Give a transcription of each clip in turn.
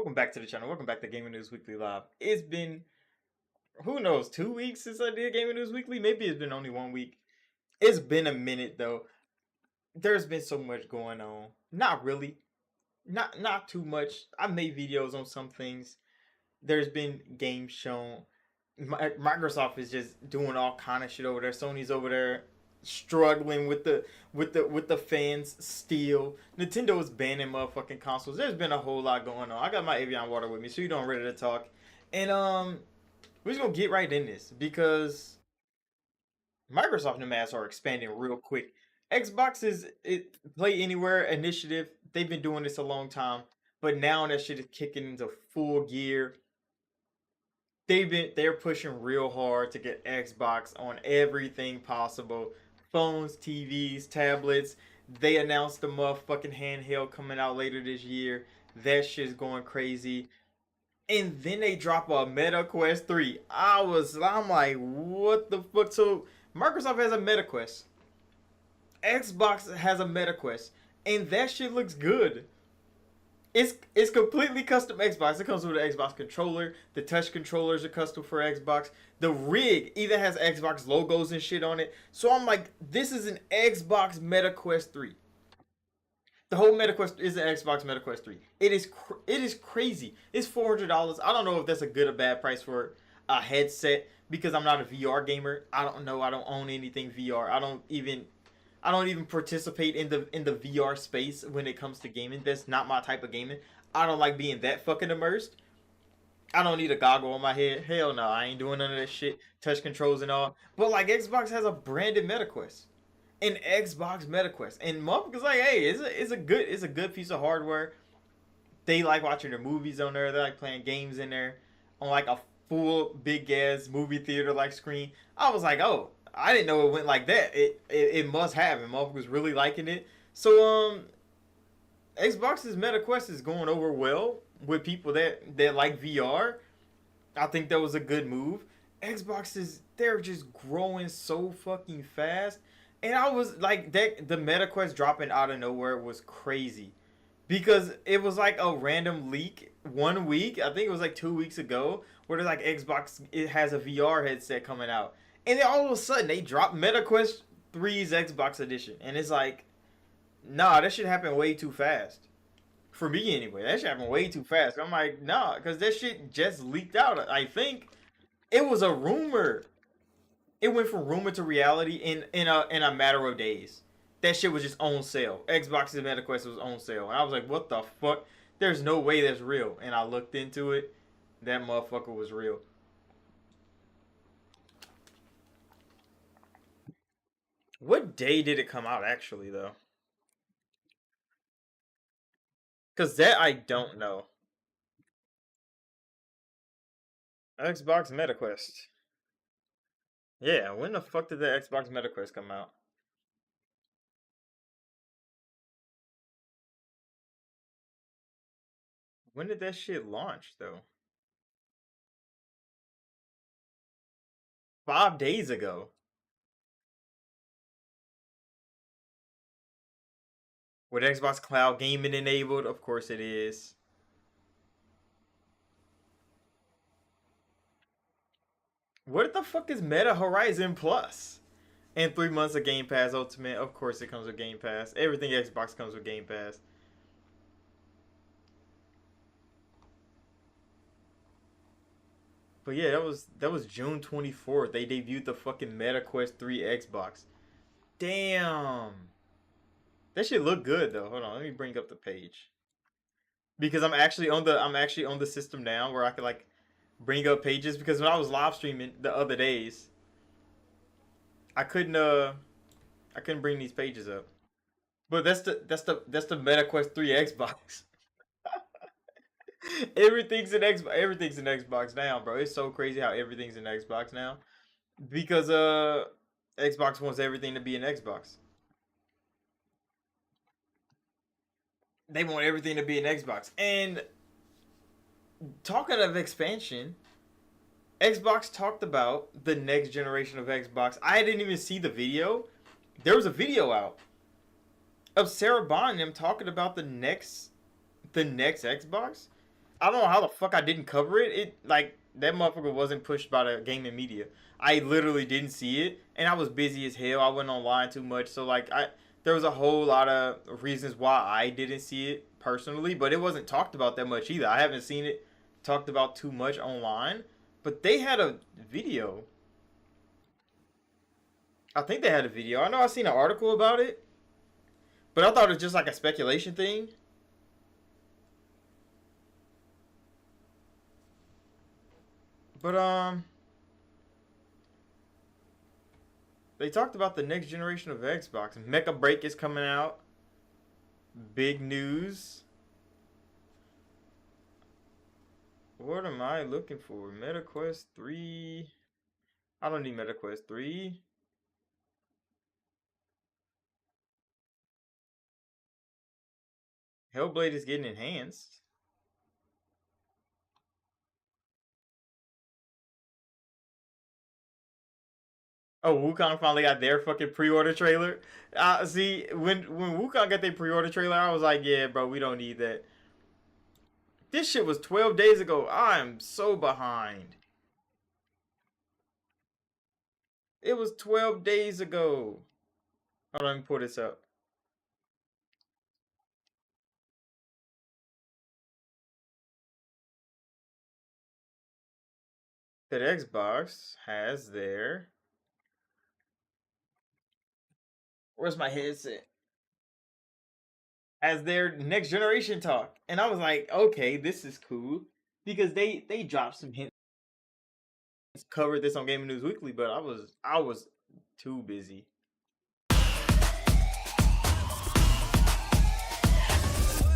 Welcome back to the channel. Welcome back to Gaming News Weekly Live. It's been, who knows, 2 weeks since I did Gaming News Weekly? Maybe it's been only 1 week. It's been a minute though. There's been so much going on. Not really. Not too much. I made videos on some things. There's been games shown. Microsoft is just doing all kind of shit over there. Sony's over there struggling with the fans still. Nintendo is banning motherfucking consoles. There's been a whole lot going on. I got my Evian water with me, so you know I'm ready to talk. And we're just gonna get right in this because Microsoft and Mass are expanding real quick. Xbox is Play Anywhere initiative. They've been doing this a long time, but now that shit is kicking into full gear. They're pushing real hard to get Xbox on everything possible. Phones, TVs, tablets. They announced the motherfucking handheld coming out later this year. That shit's going crazy. And then they drop a Meta Quest 3. I'm like, what the fuck? So Microsoft has a Meta Quest. Xbox has a Meta Quest. And that shit looks good. It's completely custom Xbox. It comes with an Xbox controller. The touch controllers are custom for Xbox. The rig even has Xbox logos and shit on it. So I'm like, this is an Xbox Meta Quest 3. The whole Meta Quest is an Xbox Meta Quest 3. It is crazy. It's $400. I don't know if that's a good or bad price for a headset because I'm not a VR gamer. I don't know. I don't own anything VR. I don't even participate in the VR space when it comes to gaming. That's not my type of gaming. I don't like being that fucking immersed. I don't need a goggle on my head. Hell no, I ain't doing none of that shit. Touch controls and all. But like Xbox has a branded MetaQuest, an Xbox MetaQuest, and motherfuckers like, hey, it's a good piece of hardware. They like watching their movies on there. They like playing games in there on like a full big ass movie theater like screen. I was like, oh. I didn't know it went like that. It must have, and motherfuckers really liking it. So Xbox's Meta Quest is going over well with people that like VR. I think that was a good move. They're just growing so fucking fast, and I was like the Meta Quest dropping out of nowhere was crazy because it was like a random leak 1 week. I think it was like 2 weeks ago where they're like Xbox it has a VR headset coming out. And then all of a sudden, they dropped MetaQuest 3's Xbox edition. And it's like, nah, that shit happened way too fast. For me, anyway. That shit happened way too fast. I'm like, nah, because that shit just leaked out. I think it was a rumor. It went from rumor to reality in a matter of days. That shit was just on sale. Xbox's MetaQuest was on sale. And I was like, what the fuck? There's no way that's real. And I looked into it. That motherfucker was real. What day did it come out actually though? Cause that I don't know. Xbox MetaQuest. Yeah, when the fuck did the Xbox MetaQuest come out? When did that shit launch though? 5 days ago. With Xbox Cloud Gaming enabled, of course it is. What the fuck is Meta Horizon Plus? And 3 months of Game Pass Ultimate. Of course it comes with Game Pass. Everything Xbox comes with Game Pass. But yeah, that was June 24th. They debuted the fucking Meta Quest 3 Xbox. Damn. That shit look good though. Hold on, let me bring up the page. Because I'm actually on the system now where I can like bring up pages because when I was live streaming the other days, I couldn't I couldn't bring these pages up. But that's the MetaQuest 3 Xbox. Everything's in Xbox now, bro. It's so crazy how everything's in Xbox now. Because Xbox wants everything to be an Xbox. They want everything to be an Xbox. And talking of expansion, Xbox talked about the next generation of Xbox. I didn't even see the video. There was a video out of Sarah Bond and them talking about the next Xbox. I don't know how the fuck I didn't cover it. It like that motherfucker wasn't pushed by the gaming media. I literally didn't see it, and I was busy as hell. I went online too much, so like there was a whole lot of reasons why I didn't see it personally, but it wasn't talked about that much either. I haven't seen it talked about too much online, but they had a video. I think they had a video. I know I seen an article about it, but I thought it was just like a speculation thing. But they talked about the next generation of Xbox. Mecha Break is coming out. Big news. What am I looking for? MetaQuest 3. I don't need MetaQuest 3. Hellblade is getting enhanced. Oh, Wukong finally got their fucking pre-order trailer. See, when Wukong got their pre-order trailer, I was like, yeah, bro, we don't need that. This shit was 12 days ago. I am so behind. It was 12 days ago. Hold on, let me pull this up. That Xbox has their... Where's my headset? As their next generation talk. And I was like, okay, this is cool. Because they dropped some hints, covered this on Gaming News Weekly, but I was too busy.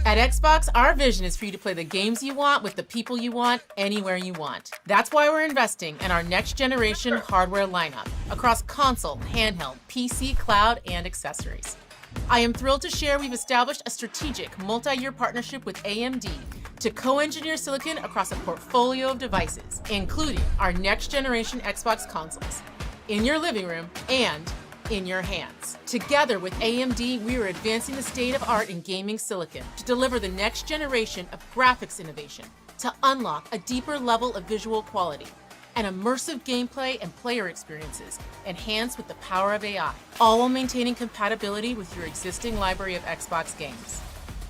At Xbox, our vision is for you to play the games you want with the people you want, anywhere you want. That's why we're investing in our next generation hardware lineup across console, handheld, PC, cloud, and accessories. I am thrilled to share we've established a strategic multi-year partnership with AMD to co-engineer silicon across a portfolio of devices, including our next generation Xbox consoles, in your living room and in your hands. Together with AMD, we are advancing the state of art in gaming silicon to deliver the next generation of graphics innovation to unlock a deeper level of visual quality and immersive gameplay and player experiences enhanced with the power of AI, all while maintaining compatibility with your existing library of Xbox games.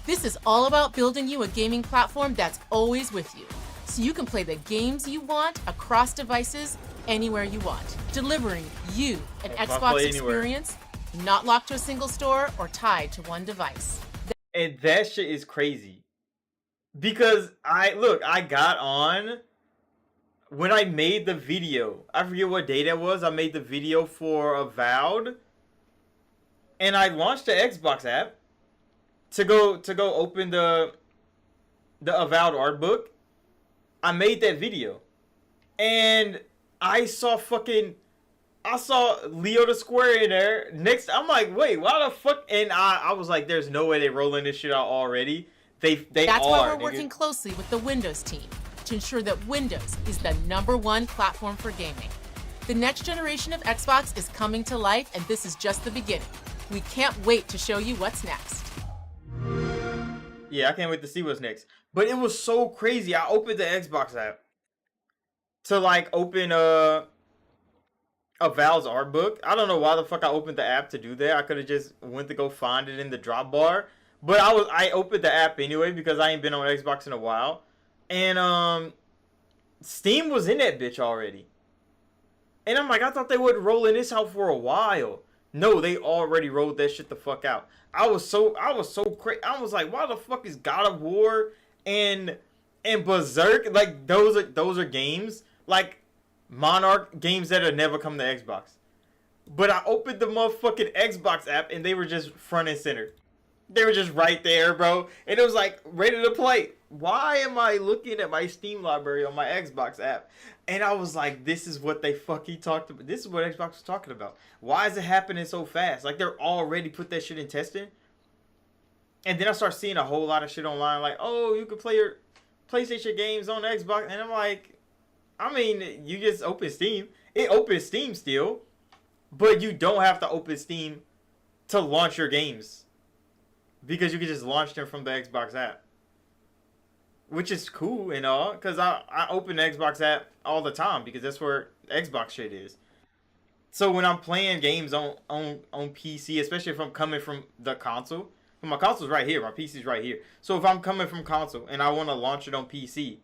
This is all about building you a gaming platform that's always with you, so you can play the games you want across devices anywhere you want, delivering you an Xbox experience not locked to a single store or tied to one device. And that shit is crazy. Because I got on when I made the video. I forget what day that was. I made the video for Avowed. And I launched the Xbox app to go open the Avowed art book. I made that video. And I saw Leo the Square in there. Next, I'm like, wait, why the fuck? And I was like, there's no way they rolling this shit out already. That's why we're working closely with the Windows team to ensure that Windows is the #1 platform for gaming. The next generation of Xbox is coming to life, and this is just the beginning. We can't wait to show you what's next. Yeah, I can't wait to see what's next. But it was so crazy. I opened the Xbox app to like open Val's art book. I don't know why the fuck I opened the app to do that. I could have just went to go find it in the drop bar. But I opened the app anyway because I ain't been on Xbox in a while. And Steam was in that bitch already. And I'm like, I thought they would rolling this out for a while. No, they already rolled that shit the fuck out. I was so crazy. I was like, why the fuck is God of War and Berserk, like those are games like Monarch games that have never come to Xbox. But I opened the motherfucking Xbox app and they were just front and center. They were just right there, bro. And it was like ready to play. Why am I looking at my Steam library on my Xbox app? And I was like, this is what they fucking talked about. This is what Xbox was talking about. Why is it happening so fast? Like they're already put that shit in testing. And then I start seeing a whole lot of shit online like, oh, you can play your PlayStation games on Xbox. And I'm like, I mean, you just open Steam. It opens Steam still. But you don't have to open Steam to launch your games. Because you can just launch them from the Xbox app. which is cool and all, because I open the Xbox app all the time because that's where Xbox shit is. So when I'm playing games on PC, especially if I'm coming from the console, my console's right here, my PC's right here. So if I'm coming from console and I want to launch it on PC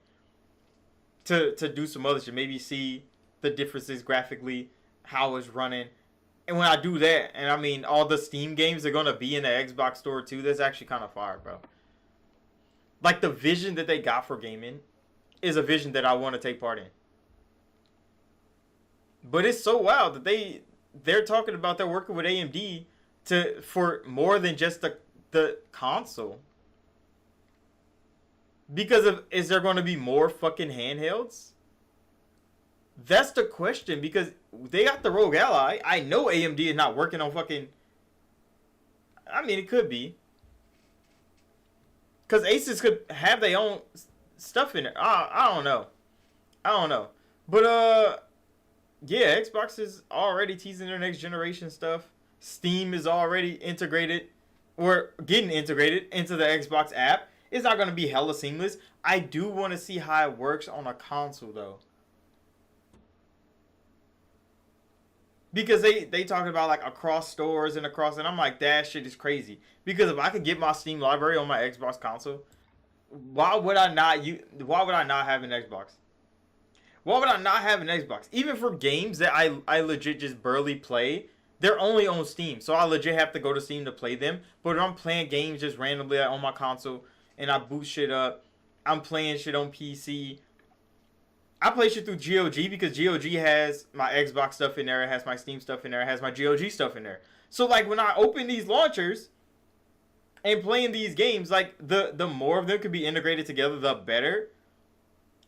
to do some other shit, maybe see the differences graphically, how it's running. And when I do that, and I mean all the Steam games are gonna be in the Xbox store too, that's actually kind of fire, bro. Like the vision that they got for gaming is a vision that I want to take part in. But it's so wild that they're talking about they're working with AMD for more than just the console. Because is there going to be more fucking handhelds? That's the question, because they got the Rogue Ally. I know AMD is not working on fucking... I mean, it could be. Because Asus could have their own stuff in there. I don't know. But, yeah, Xbox is already teasing their next generation stuff. Steam is already integrated, or getting integrated into the Xbox app. It's not going to be hella seamless. I do want to see how it works on a console, though. Because they talking about like across stores and I'm like, that shit is crazy. Because if I could get my Steam library on my Xbox console, why would I not have an Xbox? Why would I not have an Xbox? Even for games that I legit just barely play, they're only on Steam. So I legit have to go to Steam to play them. But if I'm playing games just randomly on my console and I boot shit up, I'm playing shit on PC. I play shit through GOG because GOG has my Xbox stuff in there, it has my Steam stuff in there, it has my GOG stuff in there. So like when I open these launchers and playing these games, like the more of them could be integrated together, the better.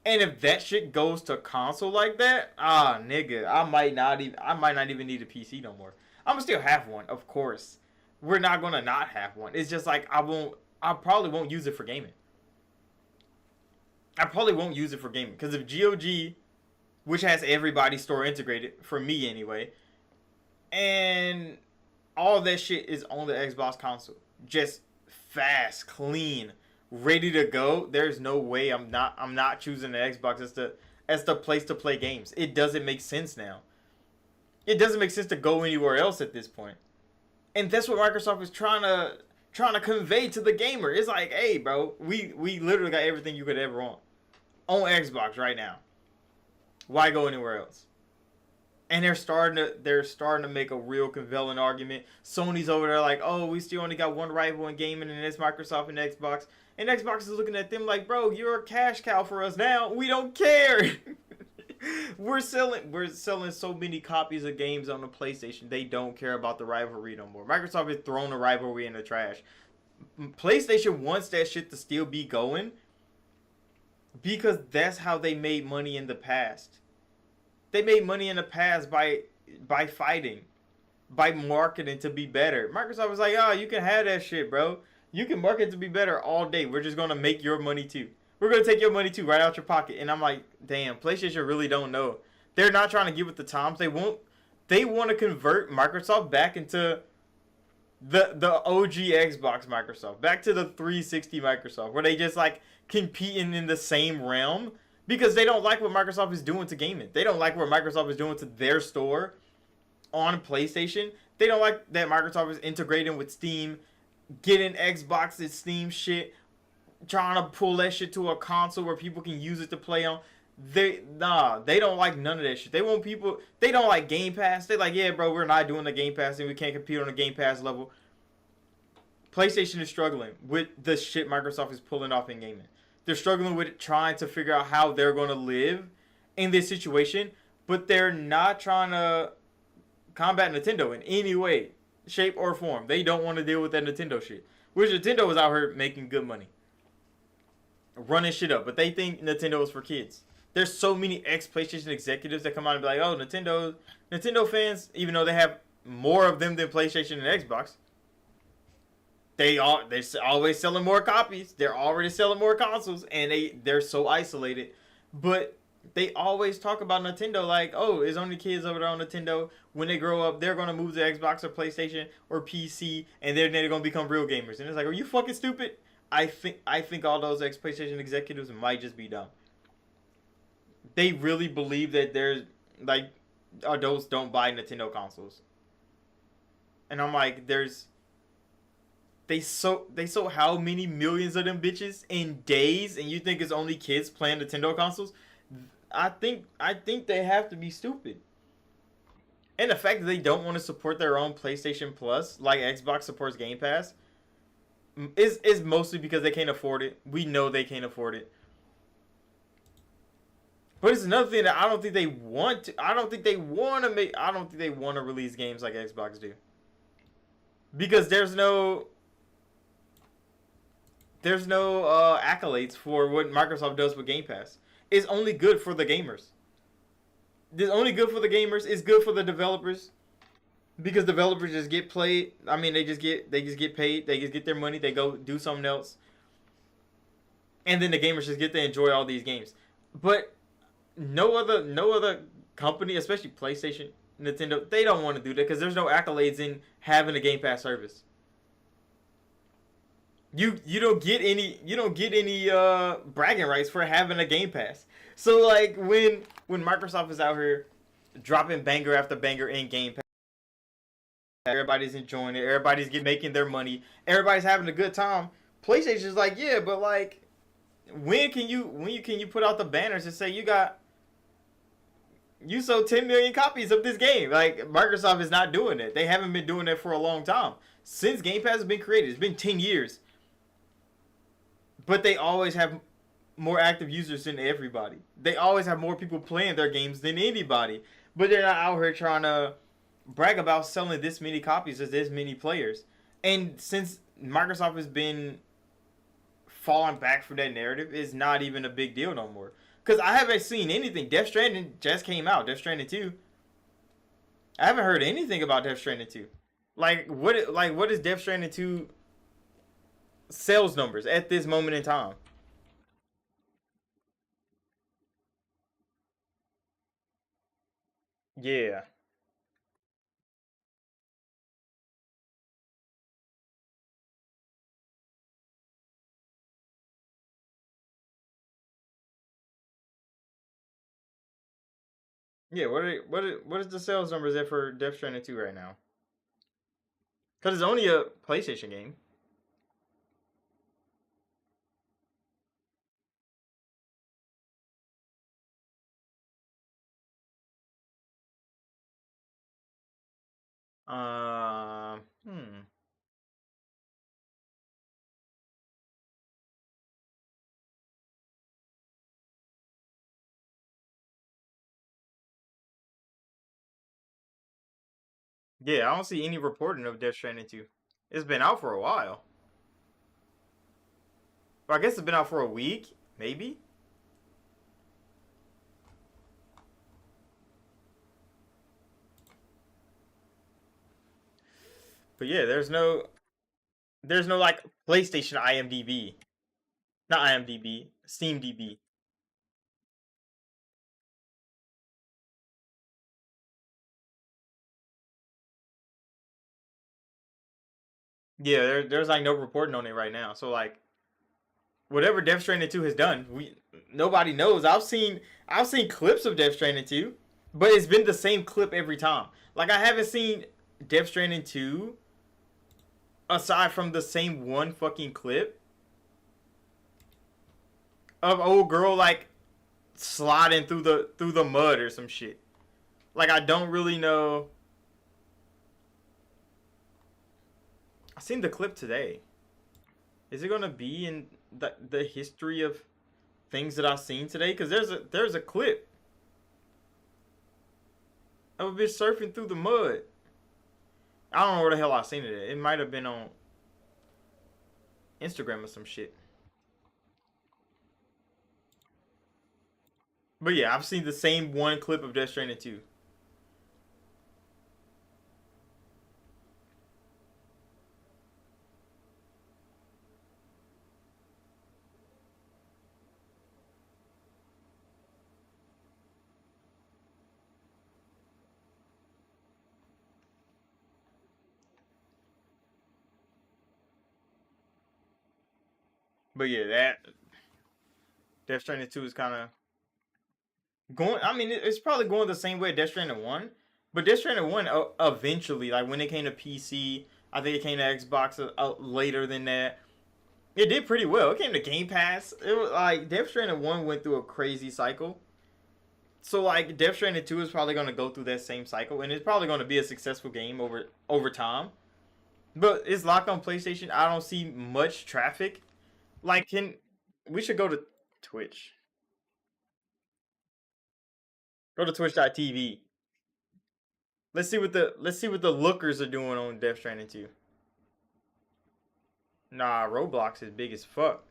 And if that shit goes to console like that, nigga, I might not even need a PC no more. I'm gonna still have one, of course. We're not gonna not have one. It's just like I probably won't use it for gaming. Because if GOG, which has everybody's store integrated, for me anyway, and all that shit is on the Xbox console, just fast, clean, ready to go, there's no way I'm not choosing the Xbox as the place to play games. It doesn't make sense now. It doesn't make sense to go anywhere else at this point. And that's what Microsoft is trying to convey to the gamer. It's like, hey, bro, we literally got everything you could ever want on Xbox right now. Why go anywhere else? And they're starting to make a real compelling argument. Sony's over there like, oh, we still only got one rival in gaming, and it's Microsoft and Xbox. And Xbox is looking at them like, bro, you're a cash cow for us now. We don't care. We're selling so many copies of games on the PlayStation. They don't care about the rivalry no more. Microsoft has thrown the rivalry in the trash. PlayStation wants that shit to still be going because that's how they made money in the past. They made money in the past by fighting, by marketing to be better. Microsoft was like, oh, you can have that shit, bro. You can market to be better all day. We're just going to make your money too. We're going to take your money too, right out your pocket. And I'm like, damn, PlayStation really don't know. They're not trying to get with the times. They want to convert Microsoft back into the OG Xbox Microsoft. Back to the 360 Microsoft, where they just like competing in the same realm. Because they don't like what Microsoft is doing to gaming. They don't like what Microsoft is doing to their store on PlayStation. They don't like that Microsoft is integrating with Steam, getting Xbox's Steam shit, trying to pull that shit to a console where people can use it to play on. They don't like none of that shit. They want people, they don't like Game Pass. They like, yeah, bro, we're not doing the Game Pass and we can't compete on the Game Pass level. PlayStation is struggling with the shit Microsoft is pulling off in gaming. They're struggling with it, trying to figure out how they're going to live in this situation, but they're not trying to combat Nintendo in any way, shape, or form. They don't want to deal with that Nintendo shit. Which Nintendo was out here making good money, running shit up, but they think Nintendo is for kids. There's so many ex-PlayStation executives that come out and be like, oh, Nintendo fans, even though they have more of them than PlayStation and Xbox, they're always selling more copies. They're already selling more consoles, and they're so isolated. But they always talk about Nintendo like, oh, it's only kids over there on Nintendo. When they grow up, they're going to move to Xbox or PlayStation or PC, and they're going to become real gamers. And it's like, are you fucking stupid? I think all those ex PlayStation executives might just be dumb. They really believe that there's like adults don't buy Nintendo consoles, and I'm like, they sold how many millions of them bitches in days, and you think it's only kids playing Nintendo consoles? I think they have to be stupid. And the fact that they don't want to support their own PlayStation Plus, like Xbox supports Game Pass, is mostly because they can't afford it. We know they can't afford it. But it's another thing that I don't think they want to. I don't think they want to make. I don't think they want to release games like Xbox do, because there's no accolades for what Microsoft does with Game Pass. It's only good for the gamers. It's only good for the gamers. It's good for the developers because developers just get played. I mean, they just get paid. They just get their money. They go do something else, and then the gamers just get to enjoy all these games. But no other company, especially PlayStation, Nintendo, they don't want to do that because there's no accolades in having a Game Pass service. You don't get any bragging rights for having a Game Pass. So like when Microsoft is out here dropping banger after banger in Game Pass, everybody's enjoying it. Everybody's making their money. Everybody's having a good time. PlayStation's like, yeah, but like when you put out the banners and say you sold 10 million copies of this game? Like Microsoft is not doing it. They haven't been doing it for a long time. Since Game Pass has been created, it's been 10 years. But they always have more active users than everybody. They always have more people playing their games than anybody. But they're not out here trying to brag about selling this many copies as this many players. And since Microsoft has been falling back from that narrative, it's not even a big deal no more. Because I haven't seen anything. Death Stranding just came out. Death Stranding 2. I haven't heard anything about Death Stranding 2. What is Death Stranding 2 sales numbers at this moment in time? Yeah. Yeah, what is the sales numbers at for Death Stranding 2 right now? Because it's only a PlayStation game. Hmm. Yeah, I don't see any reporting of Death Stranding 2. It's been out for a while. Well, I guess it's been out for a week, maybe. But yeah, there's no like PlayStation IMDb, not IMDb, Steam DB. Yeah, there's like no reporting on it right now. So like whatever Death Stranding 2 has done, we nobody knows. I've seen clips of Death Stranding 2, but it's been the same clip every time. Like I haven't seen Death Stranding 2 aside from the same one fucking clip of old girl like sliding through the mud or some shit. Like I don't really know. I seen the clip today. Is it gonna be in the history of things that I've seen today? Because there's a clip of a bitch surfing through the mud. I don't know where the hell I seen it at. It might have been on Instagram or some shit. But yeah, I've seen the same one clip of Death Stranding 2. But yeah, that Death Stranding 2 is kind of going. I mean, it's probably going the same way Death Stranding 1. But Death Stranding 1 eventually, like when it came to PC, I think it came to Xbox later than that. It did pretty well. It came to Game Pass. It was like Death Stranding 1 went through a crazy cycle. So like Death Stranding 2 is probably going to go through that same cycle, and it's probably going to be a successful game over time. But it's locked on PlayStation. I don't see much traffic. Like, we should go to Twitch. Go to twitch.tv. Let's see what the lookers are doing on Death Stranding 2. Nah, Roblox is big as fuck.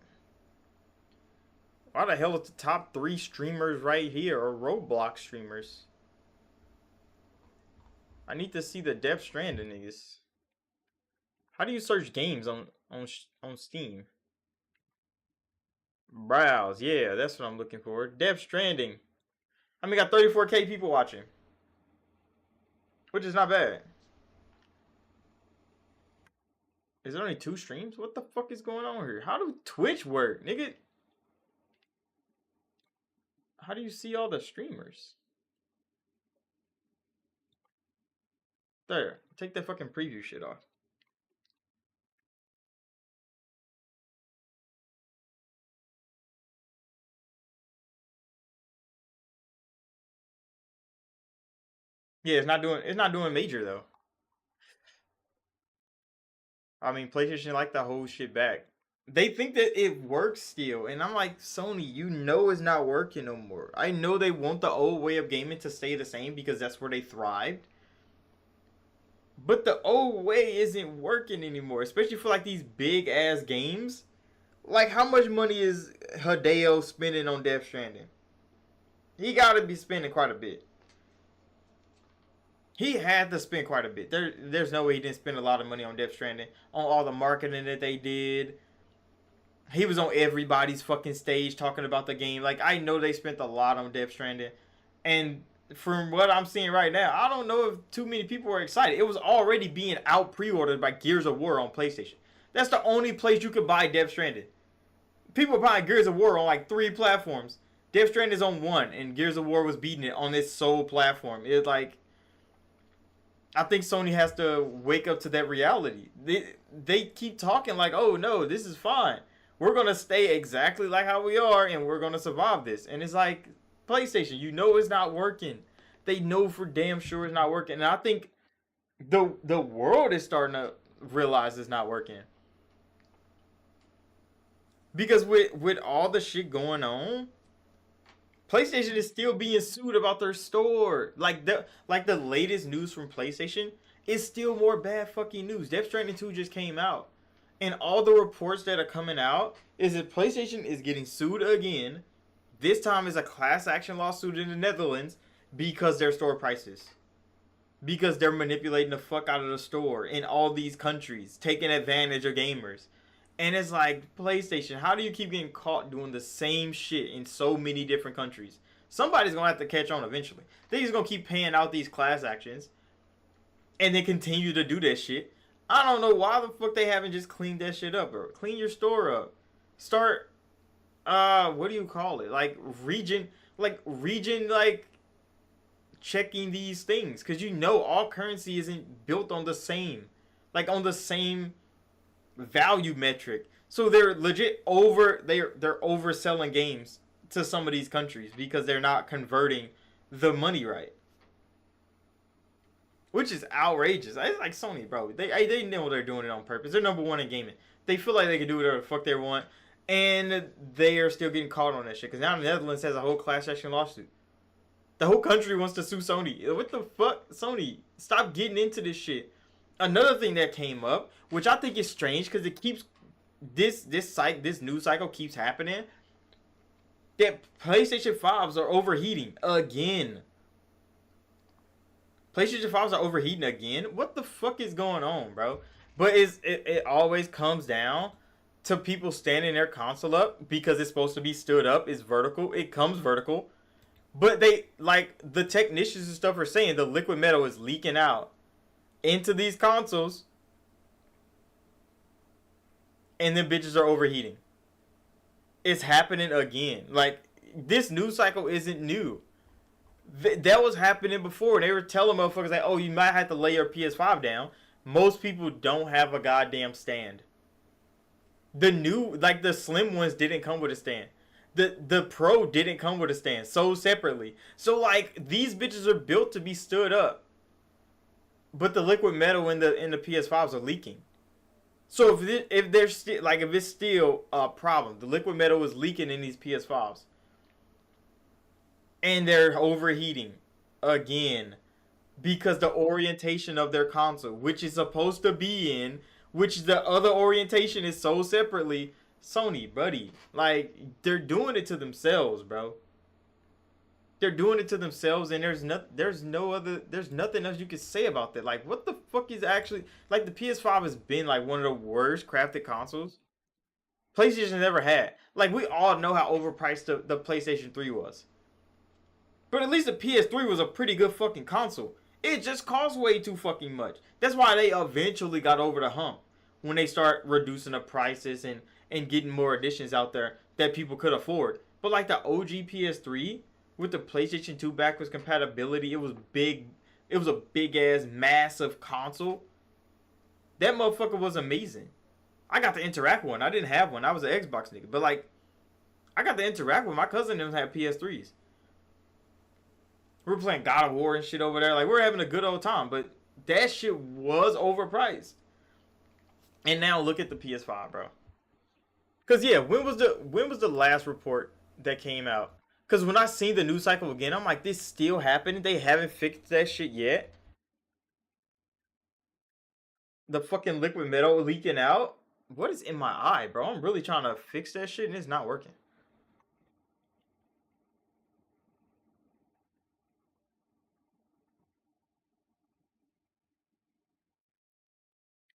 Why the hell is the top 3 streamers right here are Roblox streamers? I need to see the Death Stranding niggas. How do you search games on Steam? Browse, yeah, that's what I'm looking for. Death Stranding. I mean, got 34K people watching, which is not bad. Is there only 2 streams? What the fuck is going on here? How do Twitch work, nigga? How do you see all the streamers? There, take that fucking preview shit off. Yeah, it's not doing major though. I mean, PlayStation like the whole shit back. They think that it works still, and I'm like, Sony, you know it's not working no more. I know they want the old way of gaming to stay the same because that's where they thrived. But the old way isn't working anymore, especially for like these big ass games. Like, how much money is Hideo spending on Death Stranding? He gotta be spending quite a bit. He had to spend quite a bit. There's no way he didn't spend a lot of money on Death Stranding, on all the marketing that they did. He was on everybody's fucking stage talking about the game. Like, I know they spent a lot on Death Stranding. And from what I'm seeing right now, I don't know if too many people are excited. It was already being out pre-ordered by Gears of War on PlayStation. That's the only place you could buy Death Stranding. People are buying Gears of War on like 3 platforms. Death Stranding is on 1, and Gears of War was beating it on its sole platform. It's like, I think Sony has to wake up to that reality. They keep talking like, oh no, this is fine. We're going to stay exactly like how we are, and we're going to survive this. And it's like, PlayStation, you know it's not working. They know for damn sure it's not working. And I think the world is starting to realize it's not working. Because with all the shit going on, PlayStation is still being sued about their store. Like the latest news from PlayStation is still more bad fucking news. Death Stranding 2 just came out. And all the reports that are coming out is that PlayStation is getting sued again. This time is a class action lawsuit in the Netherlands because their store prices. Because they're manipulating the fuck out of the store in all these countries, taking advantage of gamers. And it's like, PlayStation, how do you keep getting caught doing the same shit in so many different countries? Somebody's going to have to catch on eventually. They're just going to keep paying out these class actions and then continue to do that shit. I don't know why the fuck they haven't just cleaned that shit up, or clean your store up. Start, what do you call it? Like, region, checking these things. Because you know all currency isn't built on the same, like, on the same value metric. So they're legit they're overselling games to some of these countries because they're not converting the money right, which is outrageous. It's like, Sony, bro, they know they're doing it on purpose. They're number 1 in gaming. They feel like they can do whatever the fuck they want, and they are still getting caught on that shit because now the Netherlands has a whole class action lawsuit. The whole country wants to sue Sony. What the fuck, Sony? Stop getting into this shit. Another thing that came up, which I think is strange because it keeps this news cycle keeps happening, that PlayStation 5s are overheating again. PlayStation 5s are overheating again. What the fuck is going on, bro? But it always comes down to people standing their console up because it's supposed to be stood up. It's vertical. It comes vertical. But they, like, the technicians and stuff are saying the liquid metal is leaking out into these consoles, and then bitches are overheating. it's happening again. Like, this news cycle isn't new. That was happening before. They were telling motherfuckers like, oh, you might have to lay your PS5 down. Most people don't have a goddamn stand. The new, like, the slim ones didn't come with a stand. The Pro didn't come with a stand, sold separately. So like, these bitches are built to be stood up. But the liquid metal in the PS5s are leaking. So if there's still, like, if it's still a problem, the liquid metal is leaking in these PS5s, and they're overheating again because the orientation of their console, which is supposed to be in, which the other orientation is sold separately. Sony, buddy, like, they're doing it to themselves, bro. They're doing it to themselves, and there's nothing else you can say about that. Like, what the fuck is actually, like, the PS5 has been like one of the worst crafted consoles PlayStation never had. Like, we all know how overpriced the PlayStation 3 was. But at least the PS3 was a pretty good fucking console. It just cost way too fucking much. That's why they eventually got over the hump when they start reducing the prices and getting more editions out there that people could afford. But like the OG PS3 with the PlayStation 2 backwards compatibility, it was big. It was a big ass massive console. That motherfucker was amazing. I got to interact with one. I didn't have one. I was an Xbox nigga. But like, I got to interact with my cousin and have PS3s. We were playing God of War and shit over there. Like, we're having a good old time. But that shit was overpriced. And now look at the PS5, bro. Cause yeah, when was the last report that came out? Cause when I seen the news cycle again, I'm like, this still happening? They haven't fixed that shit yet. The fucking liquid metal leaking out. What is in my eye, bro? I'm really trying to fix that shit and it's not working.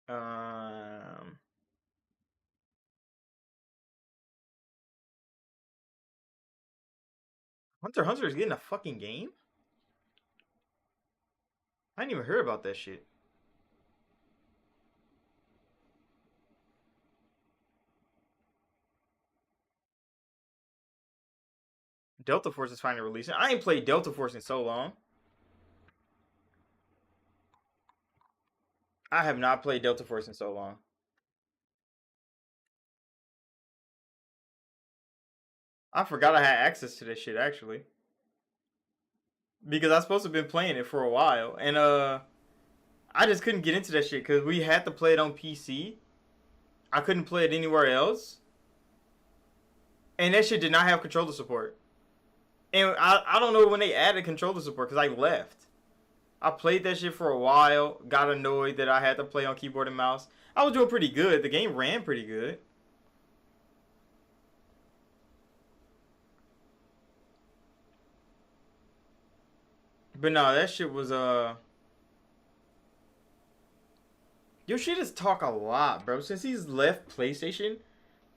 Um, Hunter x Hunter is getting a fucking game? I didn't even hear about that shit. Delta Force is finally releasing. I ain't played Delta Force in so long. I have not played Delta Force in so long. I forgot I had access to this shit actually. Because I was supposed to have been playing it for a while. And I just couldn't get into that shit because we had to play it on PC. I couldn't play it anywhere else. And that shit did not have controller support. And I don't know when they added controller support because I left. I played that shit for a while. Got annoyed that I had to play on keyboard and mouse. I was doing pretty good. The game ran pretty good. But no, that shit was Yoshida's talk a lot, bro. Since he's left PlayStation,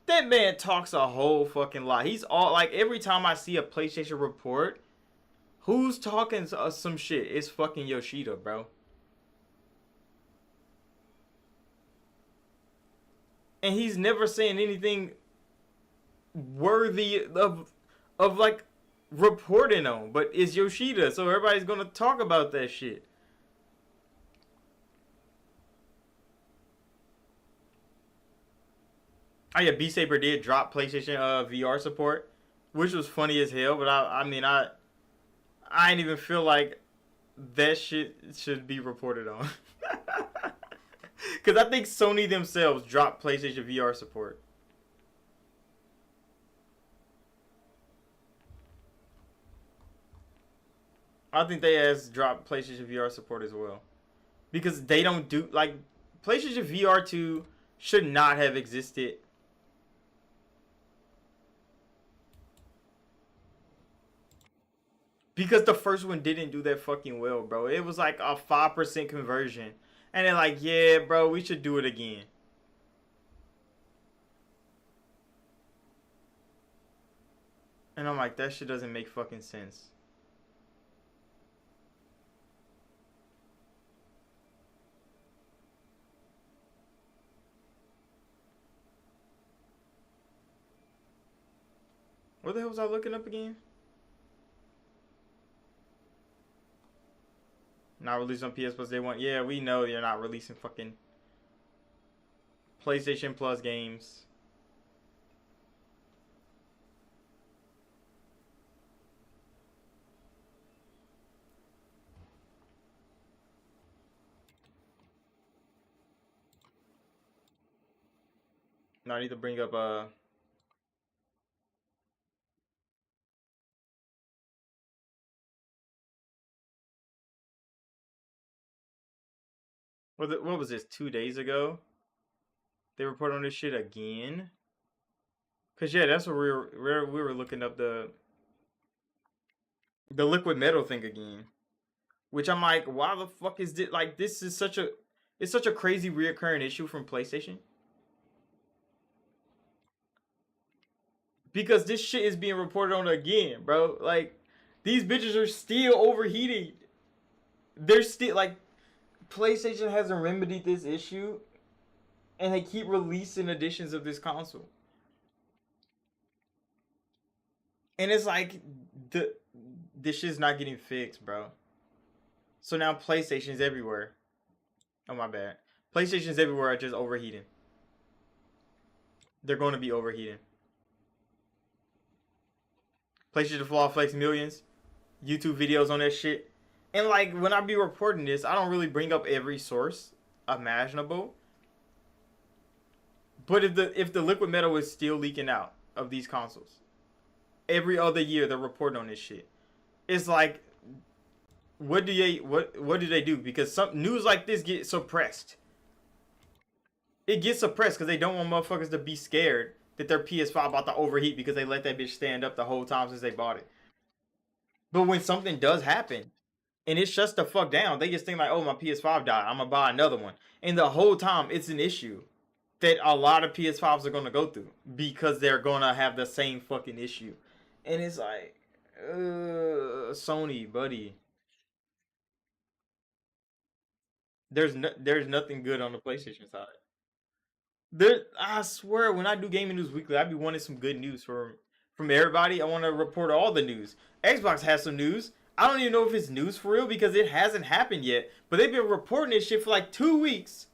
that man talks a whole fucking lot. He's all like, every time I see a PlayStation report, who's talking some shit? It's fucking Yoshida, bro. And he's never saying anything worthy of like reporting on. But it's Yoshida, so everybody's gonna talk about that shit. Oh yeah, Beat Saber did drop PlayStation VR support, which was funny as hell. But I mean, I didn't even feel like that shit should be reported on. Because I think Sony themselves dropped PlayStation VR support. I think they has dropped PlayStation VR support as well. Because they don't do, like, PlayStation VR 2 should not have existed. Because the first one didn't do that fucking well, bro. It was like a 5% conversion. And they're like, yeah, bro, we should do it again. And I'm like, that shit doesn't make fucking sense. What the hell was I looking up again? Not released on PS Plus Day 1. Yeah, we know you're not releasing fucking PlayStation Plus games. No, I need to bring up what was this, 2 days ago? They report on this shit again? Cause yeah, that's what we were looking up the liquid metal thing again. Which I'm like, why the fuck is this? Like, this is such a crazy reoccurring issue from PlayStation. Because this shit is being reported on again, bro. Like, these bitches are still overheating. They're still like, PlayStation hasn't remedied this issue, and they keep releasing editions of this console. And it's like this shit's not getting fixed, bro. So now PlayStation's everywhere. Oh my bad. PlayStation's everywhere are just overheating. They're going to be overheating. PlayStation Flaw Flex millions. YouTube videos on that shit. And like when I be reporting this, I don't really bring up every source imaginable. But if the liquid metal is still leaking out of these consoles, every other year they're reporting on this shit. It's like, what do they do? Because some news like this get suppressed. It gets suppressed because they don't want motherfuckers to be scared that their PS5 about to overheat because they let that bitch stand up the whole time since they bought it. But when something does happen and it shuts the fuck down, they just think like, oh, my PS5 died, I'm gonna buy another one. And the whole time it's an issue that a lot of PS5s are gonna go through because they're gonna have the same fucking issue. And it's like, Sony, buddy. There's nothing good on the PlayStation side. I swear, when I do gaming news weekly, I be wanting some good news from everybody. I want to report all the news. Xbox has some news. I don't even know if it's news for real because it hasn't happened yet. But they've been reporting this shit for like 2 weeks.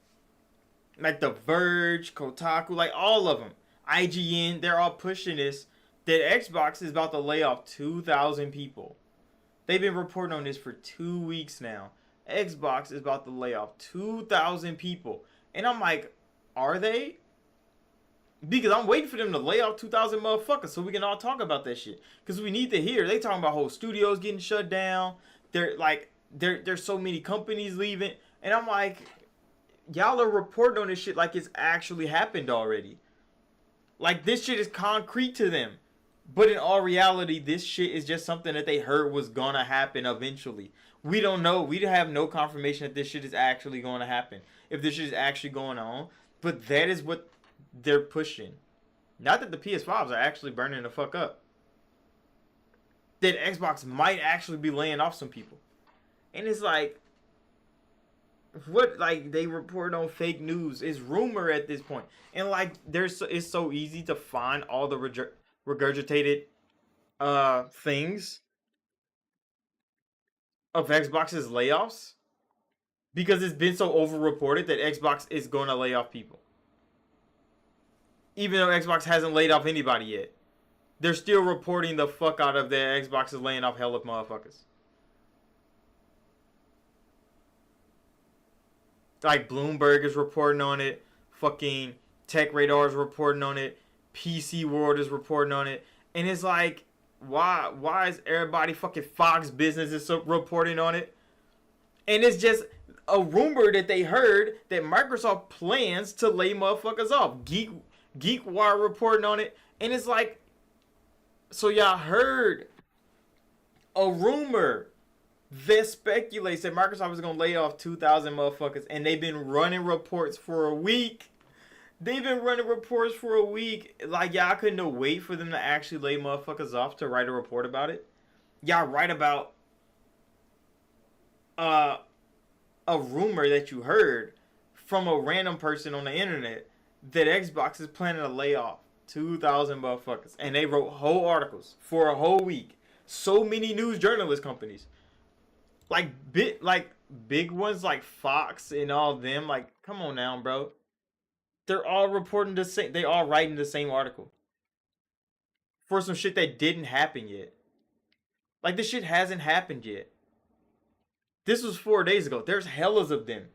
Like The Verge, Kotaku, like all of them. IGN, they're all pushing this. That Xbox is about to lay off 2,000 people. They've been reporting on this for 2 weeks now. Xbox is about to lay off 2,000 people. And I'm like, are they? Because I'm waiting for them to lay off 2,000 motherfuckers so we can all talk about that shit. Because we need to hear. They talking about whole studios getting shut down. They're like, there's so many companies leaving. And I'm like, y'all are reporting on this shit like it's actually happened already. Like, this shit is concrete to them. But in all reality, this shit is just something that they heard was gonna happen eventually. We don't know. We have no confirmation that this shit is actually going to happen. If this shit is actually going on. But that is what they're pushing. Not that the PS5s are actually burning the fuck up. That Xbox might actually be laying off some people. And it's like, what, like, they report on fake news. It's rumor at this point. And like, it's so easy to find all the regurgitated things of Xbox's layoffs because it's been so over-reported that Xbox is going to lay off people. Even though Xbox hasn't laid off anybody yet. They're still reporting the fuck out of that Xbox is laying off hell of motherfuckers. Like, Bloomberg is reporting on it. Fucking Tech Radar is reporting on it. PC World is reporting on it. And it's like, why is everybody fucking Fox Business is reporting on it? And it's just a rumor that they heard that Microsoft plans to lay motherfuckers off. GeekWire reporting on it. And it's like, so y'all heard a rumor that speculates that Microsoft is going to lay off 2,000 motherfuckers. And they've been running reports for a week. They've been running reports for a week. Like, y'all couldn't wait for them to actually lay motherfuckers off to write a report about it. Y'all write about a rumor that you heard from a random person on the internet that Xbox is planning to lay off 2,000 motherfuckers. And they wrote whole articles for a whole week. So many news journalist companies. Like big ones like Fox and all them. Like, come on now, bro. They're all reporting the same. They all writing the same article. For some shit that didn't happen yet. Like, this shit hasn't happened yet. This was 4 days ago. There's hellas of them.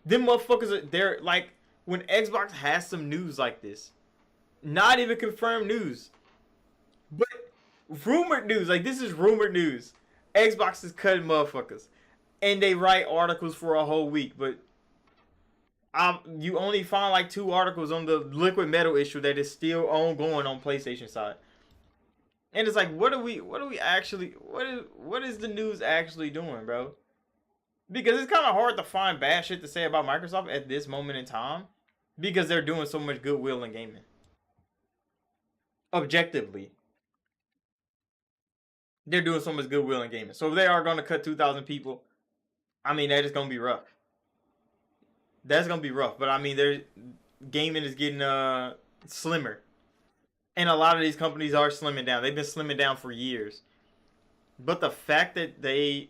Them motherfuckers, they're like, when Xbox has some news like this, not even confirmed news, but rumored news, like this is rumored news. Xbox is cutting motherfuckers, and they write articles for a whole week, but you only find like 2 articles on the liquid metal issue that is still ongoing on PlayStation side. And it's like, what is the news actually doing, bro? Because it's kind of hard to find bad shit to say about Microsoft at this moment in time, because they're doing so much goodwill in gaming. Objectively, they're doing so much goodwill in gaming. So if they are going to cut 2,000 people, I mean, that is going to be rough. That's going to be rough. But I mean, gaming is getting slimmer. And a lot of these companies are slimming down. They've been slimming down for years. But the fact that they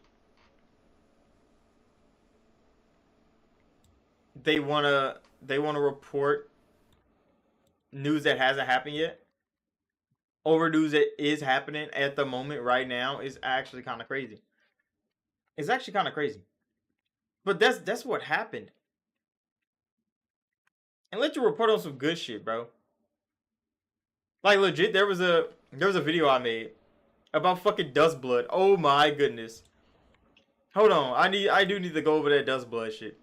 want to report news that hasn't happened yet over news that is happening at the moment right now is actually kind of crazy. It's actually kind of crazy. But that's what happened. And let you report on some good shit, bro. Like, legit, there was a video I made about fucking Dust Blood. Oh my goodness. Hold on, I do need to go over that Dust Blood shit.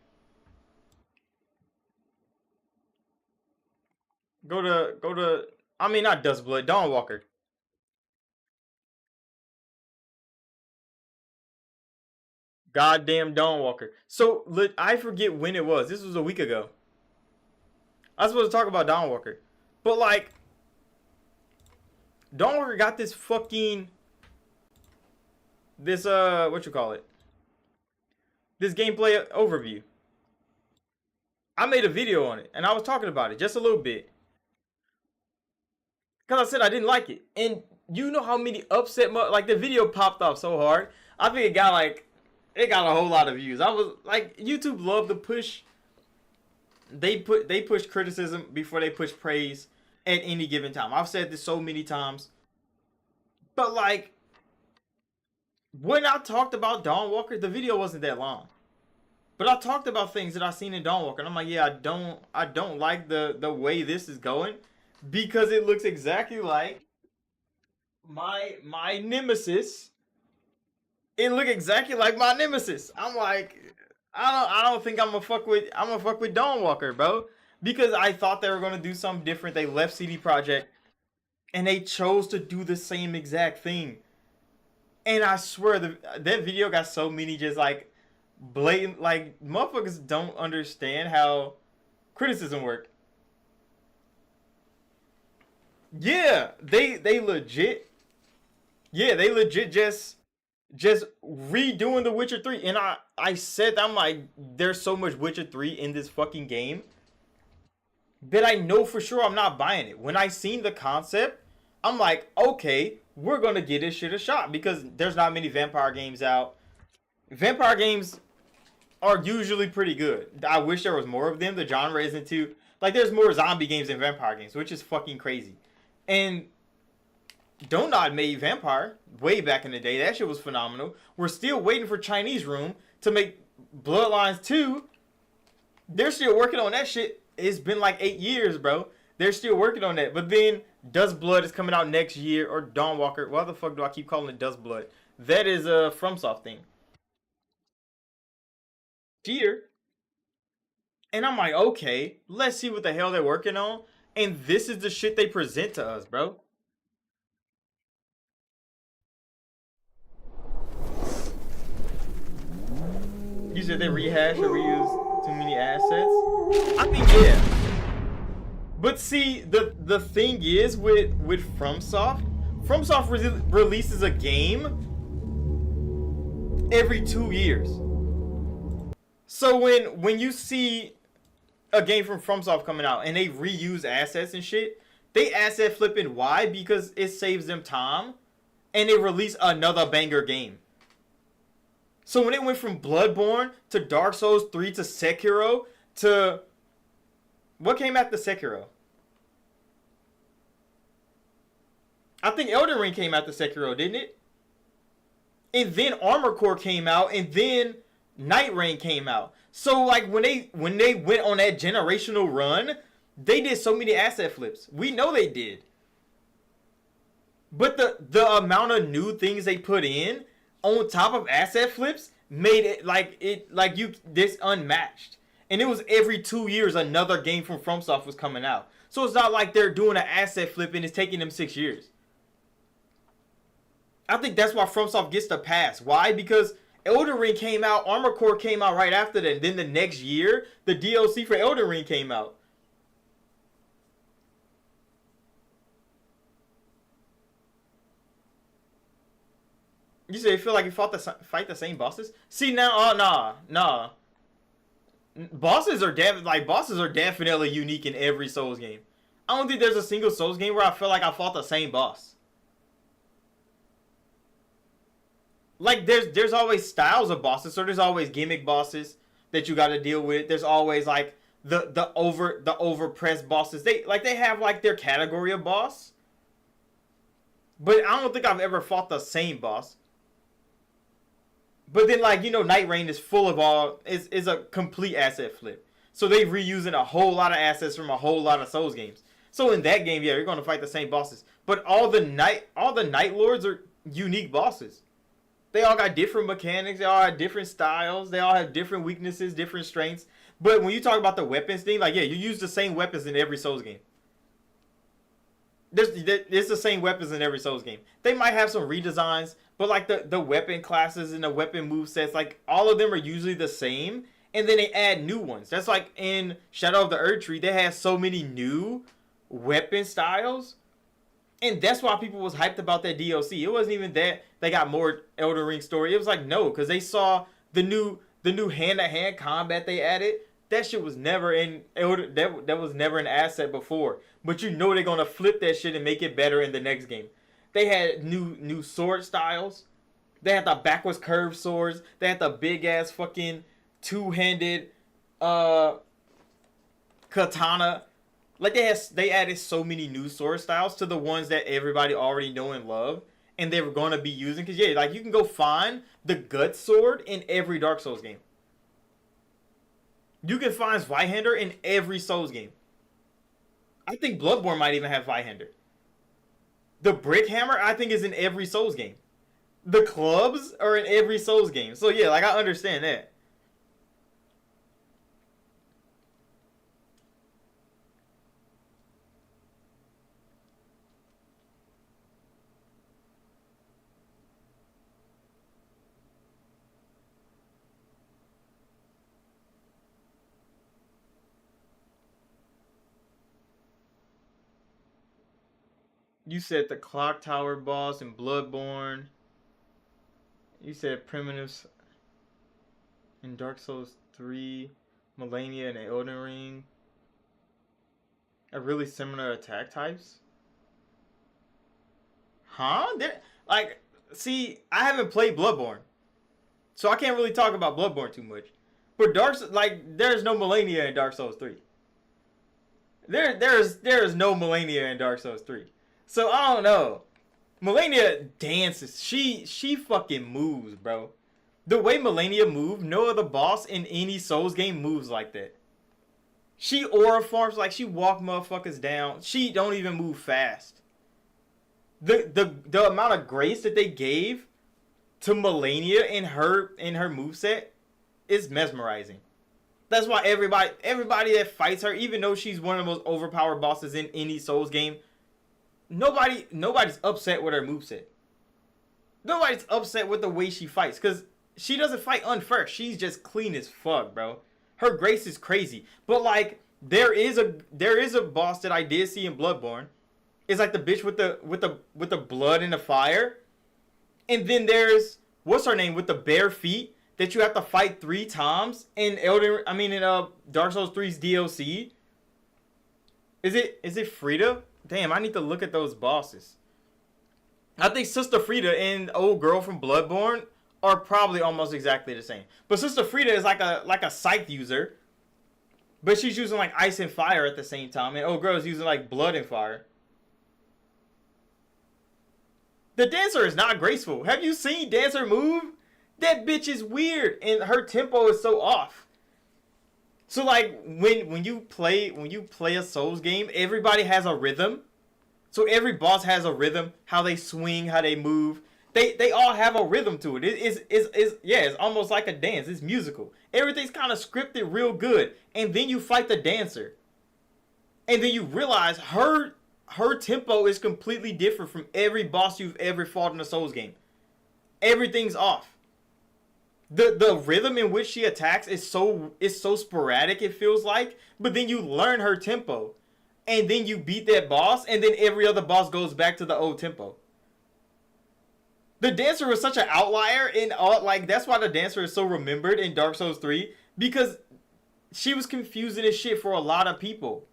Go to I mean, not Dust Blood, Dawnwalker. Goddamn Dawnwalker. So, I forget when it was. This was a week ago. I was supposed to talk about Dawnwalker. But, like, Dawnwalker got this fucking... This, what you call it? This gameplay overview. I made a video on it, and I was talking about it just a little bit. Because I said I didn't like it. And you know how many upset... Like, the video popped off so hard. I think it got, like... It got a whole lot of views. I was... Like, YouTube love to push... They push criticism before they push praise at any given time. I've said this so many times. But, like... When I talked about Dawnwalker, the video wasn't that long. But I talked about things that I seen in Dawnwalker. And I'm like, yeah, I don't like the way this is going. Because it looks exactly like my nemesis. It looked exactly like my nemesis. I'm like, I don't think I'm gonna fuck with Dawnwalker, bro. Because I thought they were gonna do something different. They left CD Projekt and they chose to do the same exact thing. And I swear that video got so many just like blatant, like, motherfuckers don't understand how criticism works. Yeah, they legit just redoing The Witcher 3. And I said, I'm like, there's so much Witcher 3 in this fucking game that I know for sure I'm not buying it. When I seen the concept, I'm like, okay, we're gonna give this shit a shot, because there's not many vampire games out. Vampire games are usually pretty good. I wish there was more of them. The genre isn't too... Like, there's more zombie games than vampire games, which is fucking crazy. And Donut made Vampire way back in the day. That shit was phenomenal. We're still waiting for Chinese Room to make Bloodlines 2. They're still working on that shit. It's been like 8 years, bro. They're still working on that. But then Dust Blood is coming out next year, or Dawnwalker. Why the fuck do I keep calling it Dust Blood? That is a FromSoft thing. Year. And I'm like, okay, let's see what the hell they're working on. And this is the shit they present to us, bro. You said they rehash or reuse too many assets? I mean, yeah. But see, the thing is with FromSoft releases a game every 2 years. So when you see a game from FromSoft coming out and they reuse assets and shit, They asset flipping. Why? Because it saves them time, and they release another banger game. So when it went from Bloodborne to Dark Souls 3 to Sekiro to what came after Sekiro? I think Elden Ring came after Sekiro, didn't it? And then Armor Core came out, and then Night Rain came out. So like when they went on that generational run, they did so many asset flips. We know they did. But the amount of new things they put in on top of asset flips made it this unmatched. And it was every 2 years another game from FromSoft was coming out. So it's not like they're doing an asset flip and it's taking them 6 years. I think that's why FromSoft gets the pass. Why? Because Elden Ring came out, Armor Core came out right after that. And then the next year, the DLC for Elden Ring came out. You say you feel like you fight the same bosses? See now, nah. Bosses are definitely unique in every Souls game. I don't think there's a single Souls game where I feel like I fought the same boss. Like there's always styles of bosses, so there's always gimmick bosses that you got to deal with. There's always like the overpressed bosses. They have like their category of boss. But I don't think I've ever fought the same boss. But then, like, Night Rain is full of is a complete asset flip. So they're reusing a whole lot of assets from a whole lot of Souls games. So in that game, yeah, you're gonna fight the same bosses. But all the Night Lords are unique bosses. They all got different mechanics. They all have different styles. They all have different weaknesses, different strengths. But when you talk about the weapons thing, like, yeah, you use the same weapons in every Souls game. There's the same weapons in every Souls game. They might have some redesigns, but like the weapon classes and the weapon movesets, like all of them are usually the same. And then they add new ones. That's like in Shadow of the Erdtree, they had so many new weapon styles. And that's why people was hyped about that DLC. It wasn't even that they got more Elden Ring story. It was like, no, because they saw the new hand-to-hand combat they added. That shit was never in Elden. That was never an asset before. But they're gonna flip that shit and make it better in the next game. They had new sword styles. They had the backwards curved swords. They had the big ass fucking two-handed katana. Like they added so many new sword styles to the ones that everybody already know and love, and they were gonna be using. Cause yeah, like you can go find the gut sword in every Dark Souls game. You can find Zweihander in every Souls game. I think Bloodborne might even have Zweihander. The brick hammer, I think, is in every Souls game. The clubs are in every Souls game. So yeah, like I understand that. You said the Clock Tower boss in Bloodborne. You said primitives in Dark Souls 3, Millennia and Elden Ring. Are really similar attack types? Huh? See, I haven't played Bloodborne. So I can't really talk about Bloodborne too much. But there's no Millennia in Dark Souls 3. There's no Millennia in Dark Souls 3. So I don't know. Millennia dances. She fucking moves, bro. The way Millennia moves, no other boss in any Souls game moves like that. She aura farms like she walk motherfuckers down. She don't even move fast. The amount of grace that they gave to Millennia in her moveset is mesmerizing. That's why everybody that fights her, even though she's one of the most overpowered bosses in any Souls game, nobody's upset with her moveset. Nobody's upset with the way she fights, because she doesn't fight unfair. She's just clean as fuck, bro. Her grace is crazy. But like there is a boss that I did see in Bloodborne. It's like the bitch with the blood and the fire. And then there's what's her name with the bare feet that you have to fight 3 times in Dark Souls 3's DLC. Is it Frida? Damn, I need to look at those bosses. I think Sister Frida and old girl from Bloodborne are probably almost exactly the same. But Sister Frida is like a scythe user, but she's using like ice and fire at the same time, and old girl is using like blood and fire. The dancer is not graceful. Have you seen Dancer move? That bitch is weird, and her tempo is so off. So like when you play a Souls game, everybody has a rhythm. So every boss has a rhythm, how they swing, how they move. They all have a rhythm to it. It's almost like a dance. It's musical. Everything's kind of scripted real good. And then you fight the dancer. And then you realize her tempo is completely different from every boss you've ever fought in a Souls game. Everything's off. The rhythm in which she attacks is so sporadic, it feels like, but then you learn her tempo. And then you beat that boss, and then every other boss goes back to the old tempo. The dancer was such an outlier in all, like, that's why the dancer is so remembered in Dark Souls 3, because she was confusing as shit for a lot of people.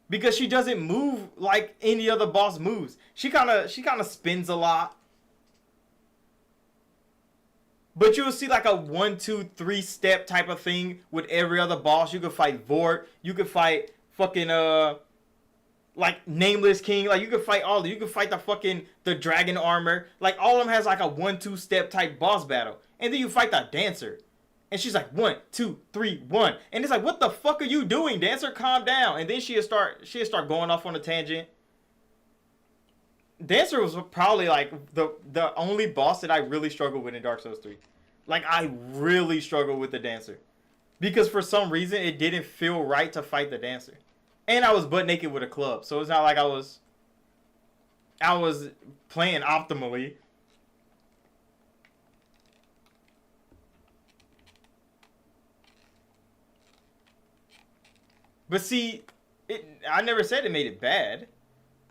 Because she doesn't move like any other boss moves. She kind of spins a lot. But you'll see like a 1, 2, 3 step type of thing with every other boss. You could fight Vort, you could fight fucking like Nameless King, like you can fight all of them. You can fight the dragon armor. Like all of them has like a 1, 2 step type boss battle. And then you fight the dancer. And she's like 1, 2, 3, 1. And it's like, what the fuck are you doing, dancer? Calm down. And then she'll start going off on a tangent. Dancer was probably like the only boss that I really struggled with in Dark Souls 3. Like I really struggled with the dancer. Because for some reason it didn't feel right to fight the dancer. And I was butt naked with a club, so it's not like I was playing optimally. But see, I never said it made it bad.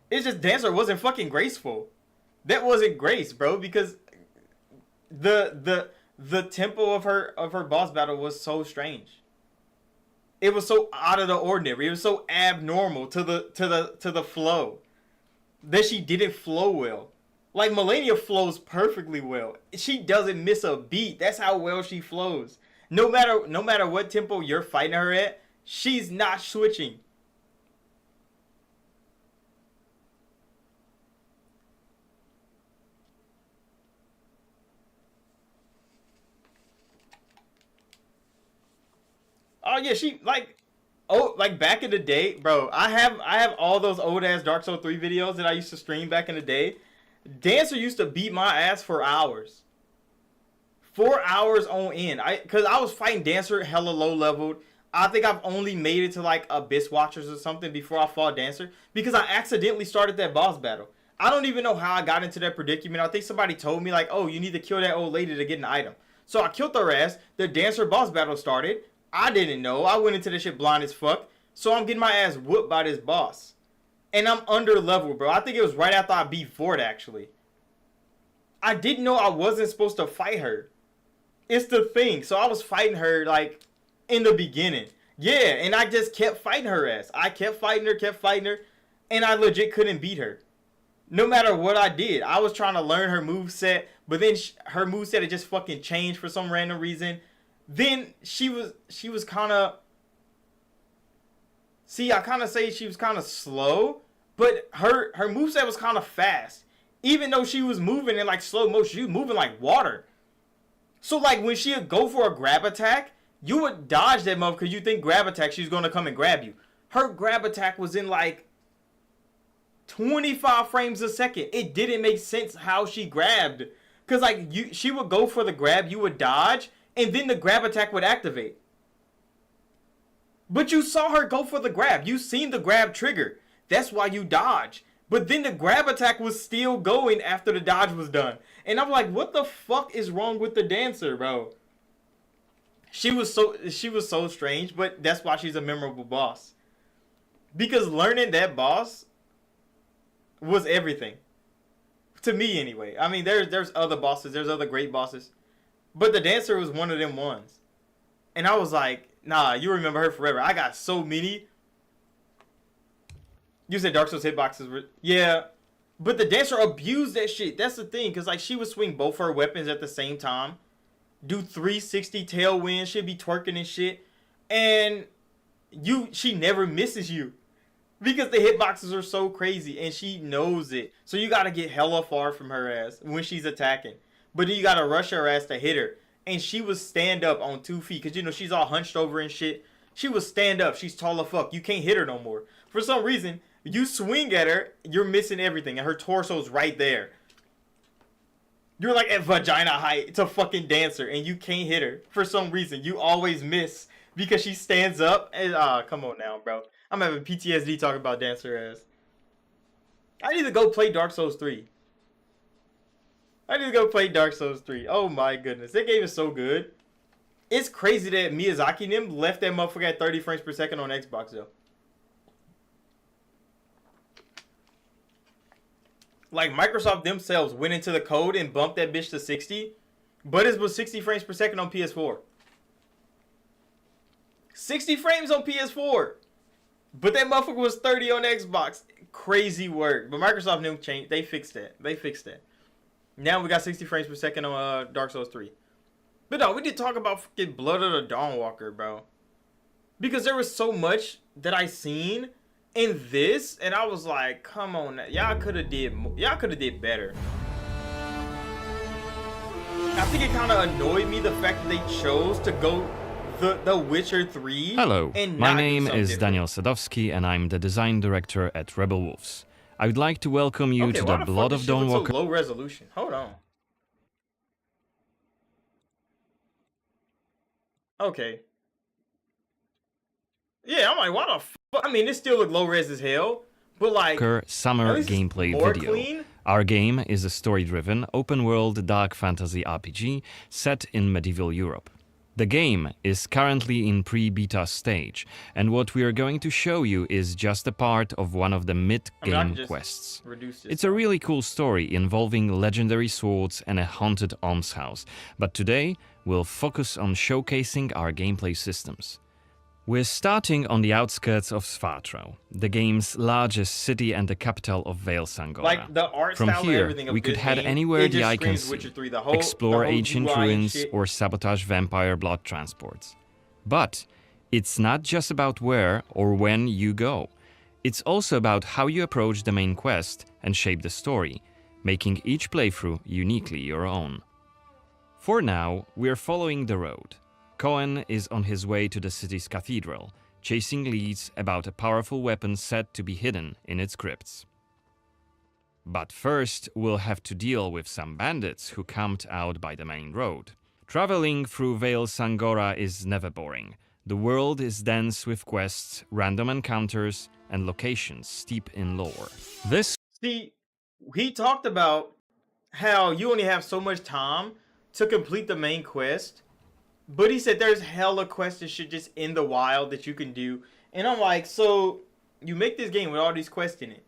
It's just Dancer wasn't fucking graceful. That wasn't grace, bro, because the tempo of her boss battle was so strange. It was so out of the ordinary. It was so abnormal to the flow that she didn't flow well. Like Melania flows perfectly well. She doesn't miss a beat. That's how well she flows. No matter what tempo you're fighting her at, she's not switching. Oh yeah, like back in the day, bro. I have all those old ass Dark Souls 3 videos that I used to stream back in the day. Dancer used to beat my ass for hours. 4 hours on end. Cause I was fighting Dancer hella low leveled. I think I've only made it to like Abyss Watchers or something before I fought Dancer because I accidentally started that boss battle. I don't even know how I got into that predicament. I think somebody told me like, oh, you need to kill that old lady to get an item. So I killed her ass. The Dancer boss battle started. I didn't know. I went into this shit blind as fuck. So I'm getting my ass whooped by this boss. And I'm under level, bro. I think it was right after I beat Ford, actually. I didn't know I wasn't supposed to fight her. It's the thing. So I was fighting her, like, in the beginning. Yeah, and I just kept fighting her ass. I kept fighting her, and I legit couldn't beat her. No matter what I did. I was trying to learn her moveset, but then her moveset had just fucking changed for some random reason. Then she was kind of... See, I kind of say she was kind of slow, but her moveset was kind of fast. Even though she was moving in like slow motion, she was moving like water. So like when she would go for a grab attack, you would dodge that motherfucker because you think grab attack, she's going to come and grab you. Her grab attack was in like 25 frames a second. It didn't make sense how she grabbed. Because like she would go for the grab, you would dodge, and then the grab attack would activate. But you saw her go for the grab. You seen the grab trigger. That's why you dodge. But then the grab attack was still going after the dodge was done. And I'm like, what the fuck is wrong with the dancer, bro? She was so strange, but that's why she's a memorable boss. Because learning that boss was everything. To me, anyway. I mean, there's other bosses. There's other great bosses. But the dancer was one of them ones. And I was like, nah, you remember her forever. I got so many. You said Dark Souls hitboxes were... Yeah. But the dancer abused that shit. That's the thing. Because, like, she would swing both her weapons at the same time. Do 360 tailwind. She'd be twerking and shit. And she never misses you. Because the hitboxes are so crazy. And she knows it. So you got to get hella far from her ass when she's attacking. But then you got to rush her ass to hit her. And she would stand up on 2 feet. Because, you know, she's all hunched over and shit. She would stand up. She's tall as fuck. You can't hit her no more. For some reason... You swing at her, you're missing everything, and her torso's right there. You're like at vagina height. It's a fucking dancer, and you can't hit her. For some reason, you always miss because she stands up. And come on now, bro. I'm having PTSD talking about dancer ass. I need to go play Dark Souls 3. Oh my goodness. That game is so good. It's crazy that Miyazaki and them left that motherfucker at 30 frames per second on Xbox, though. Like, Microsoft themselves went into the code and bumped that bitch to 60. But it was 60 frames per second on PS4. 60 frames on PS4. But that motherfucker was 30 on Xbox. Crazy work. But Microsoft didn't change. They fixed that. Now we got 60 frames per second on Dark Souls 3. But no, we did talk about fucking Blood of the Dawnwalker, bro. Because there was so much that I seen in this, and I was like, come on, y'all could have did better. I think it kind of annoyed me the fact that they chose to go the Witcher 3. Hello, and my not name do something is different. Daniel Sadowski and I'm the design director at Rebel Wolves. I would like to welcome you Okay, to why the the Blood fuck of is shit look Dawnwalker. so low resolution? Hold on. Okay. Yeah, I'm like, why the fuck? I mean, it still look low res as hell, but like, Summer at least it's gameplay more video. clean. Our game is a story-driven, open-world dark fantasy RPG set in medieval Europe. The game is currently in pre-beta stage, and what we are going to show you is just a part of one of the I mid-game can just quests. reduce this. It's a really cool story involving legendary swords and a haunted almshouse, but today we'll focus on showcasing our gameplay systems. We're starting on the outskirts of Svartro, the game's largest city and the capital of Vale Sangora. Like the art From style and here, everything of we could this head game, anywhere it the just eye can screams see, Witcher 3, the whole, explore the whole ancient UI and ruins, shit. or sabotage vampire blood transports. But it's not just about where or when you go. It's also about how you approach the main quest and shape the story, making each playthrough uniquely your own. For now, we're following the road. Cohen is on his way to the city's cathedral, chasing leads about a powerful weapon said to be hidden in its crypts. But first, we'll have to deal with some bandits who camped out by the main road. Traveling through Vale Sangora is never boring. The world is dense with quests, random encounters, and locations steep in lore. This See, he talked about how you only have so much time to complete the main quest, but he said there's hella quests and shit just in the wild that you can do. And I'm like, so you make this game with all these quests in it,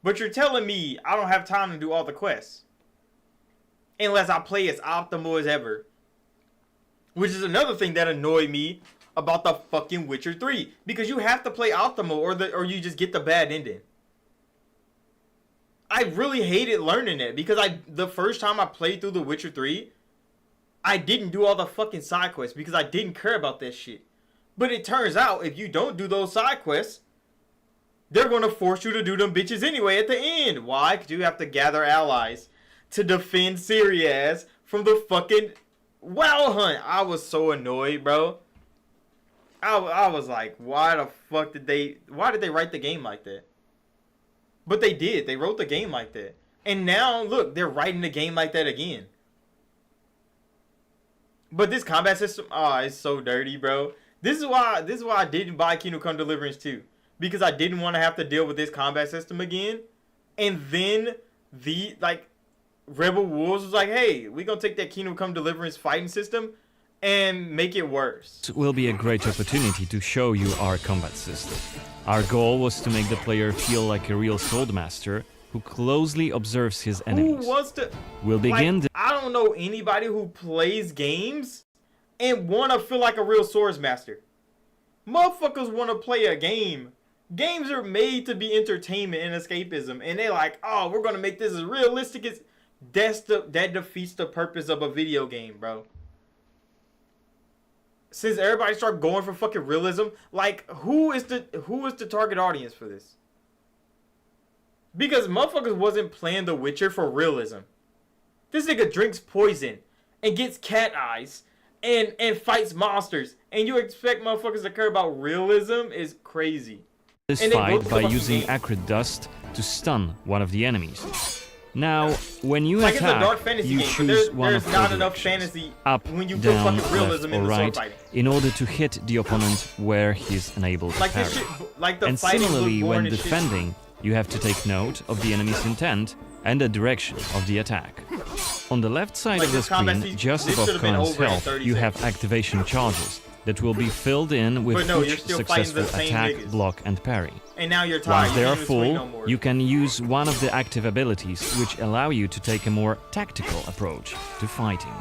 but you're telling me I don't have time to do all the quests unless I play as optimal as ever. Which is another thing that annoyed me about the fucking Witcher 3. Because you have to play optimal or you just get the bad ending. I really hated learning that because the first time I played through The Witcher 3, I didn't do all the fucking side quests because I didn't care about that shit. But it turns out if you don't do those side quests, they're going to force you to do them bitches anyway at the end. Why? Because you have to gather allies to defend Xeriesx from the fucking WoW hunt. I was so annoyed, bro. I was like, why did they write the game like that? But they did. They wrote the game like that. And now, look, they're writing the game like that again. But this combat system, it's so dirty, bro. This is why I didn't buy Kingdom Come Deliverance 2. Because I didn't want to have to deal with this combat system again. And then Rebel Wolves was like, hey, we're going to take that Kingdom Come Deliverance fighting system and make it worse. will be a great opportunity to show you our combat system. Our goal was to make the player feel like a real swordmaster who closely observes his enemies. Who wants to... We'll begin I don't know anybody who plays games and want to feel like a real swordsmaster. Motherfuckers want to play a game Games are made to be entertainment and escapism, and they're like, oh, we're gonna make this as realistic as that defeats the purpose of a video game, bro. Since everybody started going for fucking realism, like who is the target audience for this? Because motherfuckers wasn't playing The Witcher for realism. This nigga drinks poison and gets cat eyes and fights monsters, and you expect motherfuckers to care about realism is crazy. This And they fight both by fucking using game. acrid dust to stun one of the enemies. Now, when you Like it's a dark attack, fantasy you game, but choose one there's of not four enough directions, fantasy up, when you put down, fucking realism left, in or the sword right, fighting. in order to hit the opponent where he's unable to Like parry. this shit, like the And fighting similarly, Bloodborne when and shit. defending, you have to take note of the enemy's intent and the direction of the attack. On the left side Like of the this combat screen, scene, just this above should've been Cohen's over in health, 30 you have seconds. activation charges that will be filled in with But no, you're each still fighting the successful same attack, niggas. block, and parry. And now you're tired. Once You they can't are even swing full, no more. you can use one of the active abilities which allow you to take a more tactical approach to fighting.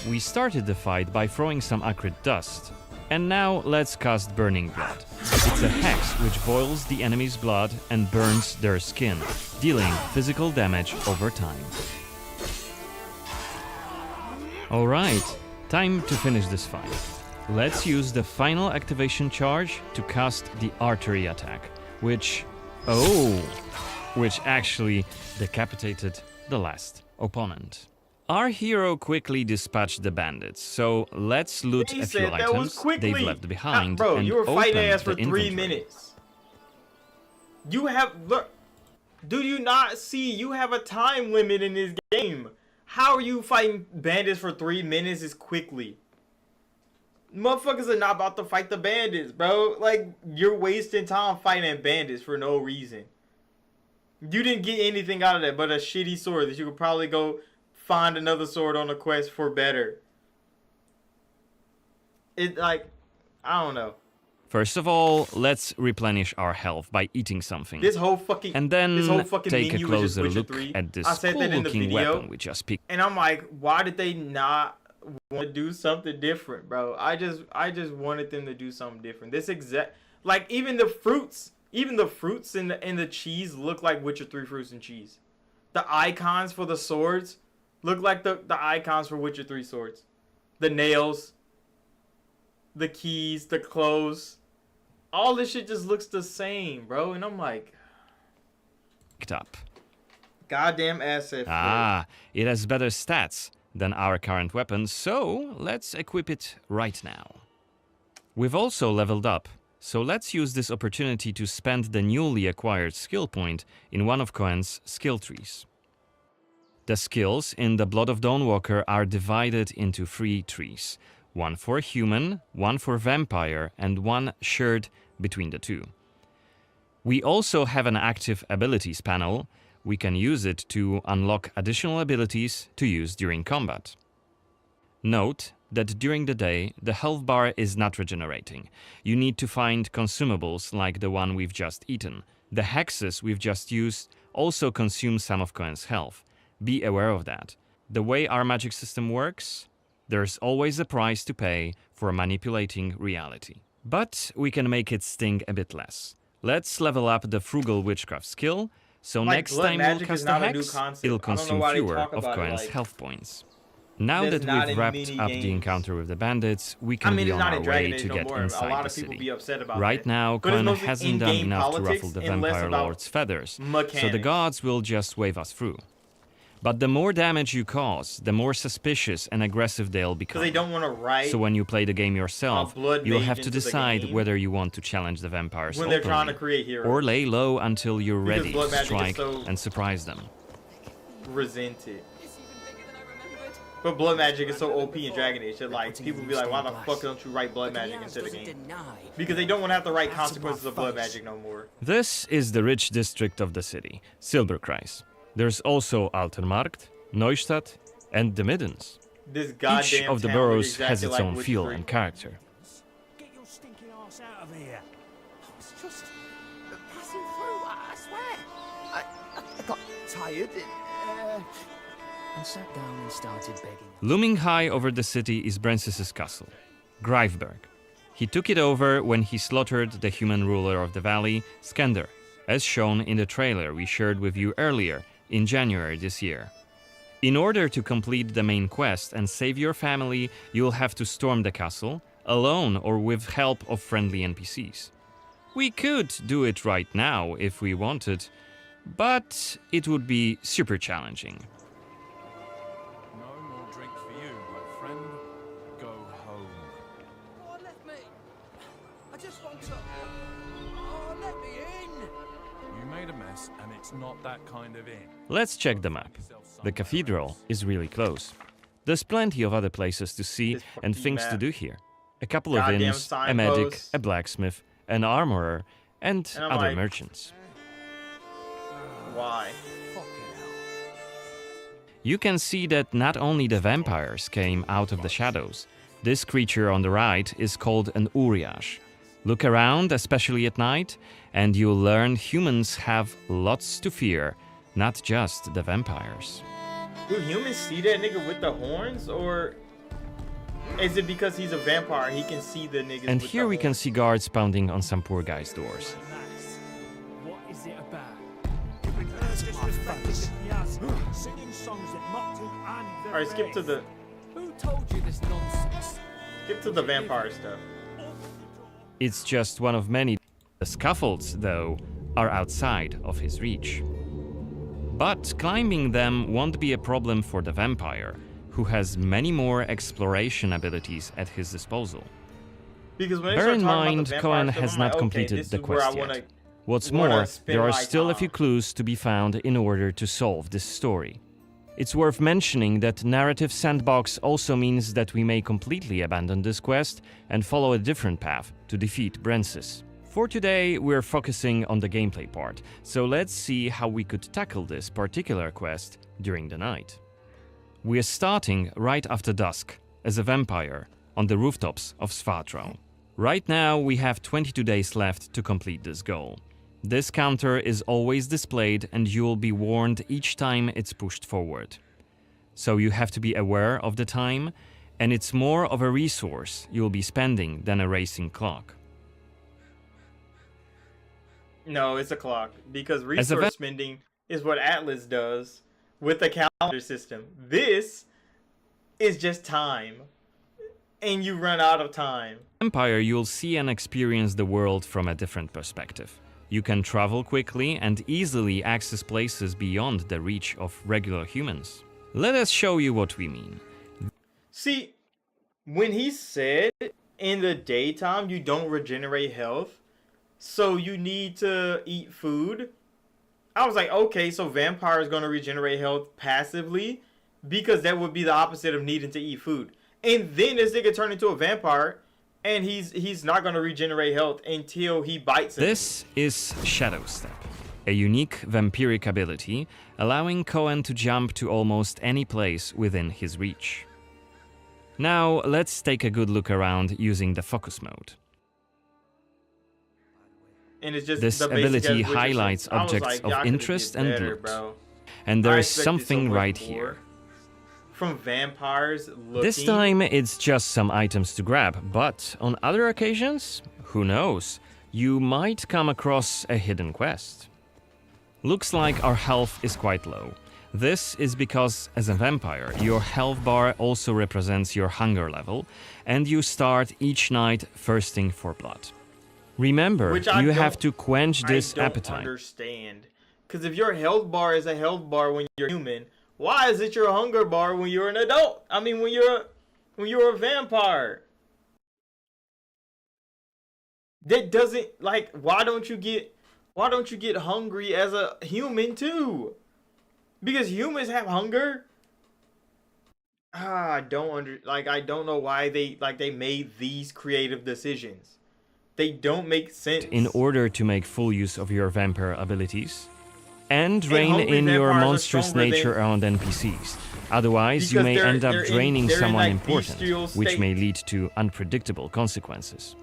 We started the fight by throwing some acrid dust. And now let's cast Burning Blood. It's a hex which boils the enemy's blood and burns their skin, dealing physical damage over time. Alright, time to finish this fight. Let's use the final activation charge to cast the artery attack, which actually decapitated the last opponent. Our hero quickly dispatched the bandits, so let's loot He a few said that was items quickly. they've left behind Bro, and you were fighting open ass for the 3 inventory. minutes. You have look. Do you not see? You have a time limit in this game. How are you fighting bandits for 3 minutes as quickly? Motherfuckers are not about to fight the bandits, bro. Like, you're wasting time fighting bandits for no reason. You didn't get anything out of that but a shitty sword that you could probably go find another sword on a quest for better. It, like, I don't know. First of all, let's replenish our health by eating something. This whole fucking And then this whole fucking take a menu is just closer Witcher look 3. at this I said that in the cool-looking video, weapon we just picked. and I'm like, why did they not want to do something different, bro? I just wanted them to do something different. This exact, like, even the fruits and the cheese look like Witcher 3 fruits and cheese. The icons for the swords look like the icons for Witcher 3 swords. The nails, the keys, the clothes. All this shit just looks the same, bro. And I'm like, Up. goddamn asset. Ah, it has better stats than our current weapon, so let's equip it right now. We've also leveled up, so let's use this opportunity to spend the newly acquired skill point in one of Cohen's skill trees. The skills in the Blood of Dawnwalker are divided into 3 trees. One for human, one for vampire, and one shared between the two. We also have an active abilities panel. We can use it to unlock additional abilities to use during combat. Note that during the day, the health bar is not regenerating. You need to find consumables like the one we've just eaten. The hexes we've just used also consume some of Cohen's health. Be aware of that. The way our magic system works, there's always a price to pay for manipulating reality. But we can make it sting a bit less. Let's level up the Frugal Witchcraft skill, so Like, next blood time we'll magic is cast a not a new hex, concept. it'll I don't know consume why they fewer talk of about it Cohen's like health points. Now that's that not we've in wrapped mini up the games. encounter with the bandits, we I can mean, be it's on not our in Dragon way Age to no get more. A inside lot the of people city. be upset about Right that. now, But it's Cohen mostly hasn't done in-game enough to politics ruffle the and less Vampire about Lord's feathers, so the mechanics. gods will just wave us through. But the more damage you cause, the more suspicious and aggressive they'll become. Because they don't want to write So when you play the game yourself, blood you'll mage have to into the decide game whether you want to challenge the vampires when they're trying to openly, create heroes. or lay low until you're Because ready blood to magic is strike so- and surprise them. resented. But blood magic is so OP in Dragon Age that, like, people be like, why the fuck don't you write blood magic into the game? Because they don't want to have to write consequences of blood magic no more. This is the rich district of the city, Silberkreis. There's also Altenmarkt, Neustadt, and the Middens. This goddamn Each of the town boroughs looks has exactly its like own Witcher feel 3. and character. Get your stinking ass out of here. I was just passing through, I swear. I got tired and sat down and started begging. Looming high over the city is Brancis's castle, Greifberg. He took it over when he slaughtered the human ruler of the valley, Skender, as shown in the trailer we shared with you earlier in January this year. In order to complete the main quest and save your family, you'll have to storm the castle, alone or with help of friendly NPCs. We could do it right now if we wanted, but it would be super challenging. No more drink for you, my friend. Go home. Oh, let me. I just want to. Oh, let me in. You made a mess, and it's not that kind of inn. Let's check the map. The cathedral is really close. There's plenty of other places to see This and fucking things to map. do here. A couple of Goddamn inns, a medic, signposts. a blacksmith, an armorer, and And I'm other like- merchants. Why? Fucking hell. You can see that not only the vampires came out of the shadows. This creature on the right is called an Uriash. Look around, especially at night, and you'll learn humans have lots to fear, not just the vampires. Do humans see that nigga with the horns, or is it because he's a vampire he can see the niggas? And with here the we can horns? see guards pounding on some poor guy's doors. Lass, what is it about? Singing songs that mocked him and the All right, skip to the Who told you this nonsense? vampire stuff. It's just one of many. The scaffolds, though, are outside of his reach. But climbing them won't be a problem for the vampire, who has many more exploration abilities at his disposal. Because when they Bear start in talking about mind, the vampire Cohen stuff, has I'm not like, okay, completed this the is where I quest wanna- yet. What's wanna more, spend there are my still a few time. clues to be found in order to solve this story. It's worth mentioning that Narrative Sandbox also means that we may completely abandon this quest and follow a different path to defeat Brensis. For today, we're focusing on the gameplay part, so let's see how we could tackle this particular quest during the night. We're starting right after dusk, as a vampire, on the rooftops of Svatro. Right now, we have 22 days left to complete this goal. This counter is always displayed and you'll be warned each time it's pushed forward. So you have to be aware of the time, and it's more of a resource you'll be spending than a racing clock. No, it's a clock because As a resource spending is what Atlas does with the calendar system. This is just time, and you run out of time. Empire, you'll see and experience the world from a different perspective. You can travel quickly and easily access places beyond the reach of regular humans. Let us show you what we mean. See, when he said in the daytime you don't regenerate health, so you need to eat food, I was like, okay, so vampires gonna regenerate health passively, because that would be the opposite of needing to eat food. And then this nigga turned into a vampire, and he's not gonna regenerate health until he bites him. This is Shadow Step, a unique vampiric ability allowing Cohen to jump to almost any place within his reach. Now let's take a good look around using the focus mode. And it's just This the basic ability as Witcher highlights says. I was objects like, of y'all could've interest did and better, loot. bro. And I there's expected so something much right more here. From vampires looking. This time it's just some items to grab, but on other occasions, who knows, you might come across a hidden quest. Looks like our health is quite low. This is because, as a vampire, your health bar also represents your hunger level, and you start each night thirsting for blood. Remember, Which I you have don't- to quench this I don't appetite. understand. Because if your health bar is a health bar when you're human, why is it your hunger bar when you're an adult? I mean, when you're a vampire. That doesn't, like, why don't you get hungry as a human too? Because humans have hunger. I don't know why they made these creative decisions. They don't make sense. In order to make full use of your vampire abilities, and rein hungry in your vampires are monstrous stronger nature than- around NPCs. Otherwise, you Because may end up they're draining in, someone like, important, bestial which may state. lead to unpredictable consequences.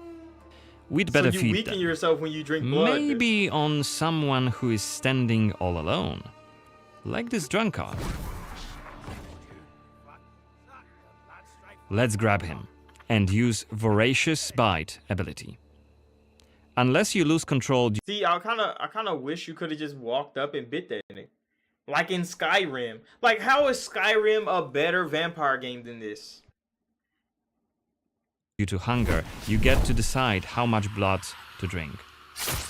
We'd better so you feed weaken them. yourself when you drink blood. Maybe on someone who is standing all alone. Like this drunkard. Let's grab him. and use Voracious Bite ability. Unless you lose control. See, I kind of wish you could have just walked up and bit that nigga. Like in Skyrim. Like, how is Skyrim a better vampire game than this? Due to hunger, you get to decide how much blood to drink.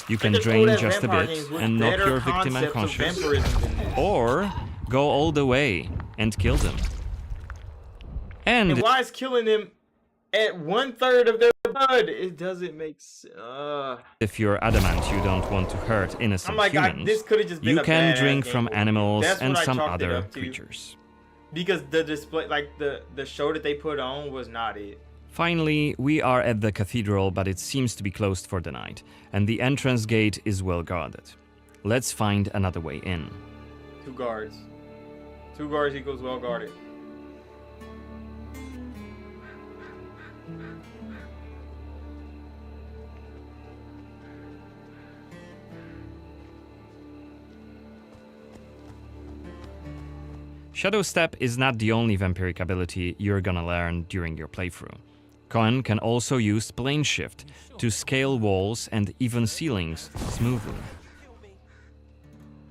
You can just drain know that just a vampire bit games with and knock better your victim concepts of unconscious, vampirism than this. or go all the way and kill them. And And why is killing them at 1/3 of their blood? It doesn't make sense. if you're adamant you don't want to hurt innocent I'm like, humans, this could have just been you a can badass drink game from movie. animals That's and what I some chalked it other up to. creatures. Because the display, like the show that they put on was not it. Finally, we are at the cathedral, but it seems to be closed for the night, and the entrance gate is well guarded. Let's find another way in. 2 guards. 2 guards equals well guarded. Shadow Step is not the only vampiric ability you're gonna learn during your playthrough. Cohen can also use Plane Shift to scale walls and even ceilings smoothly.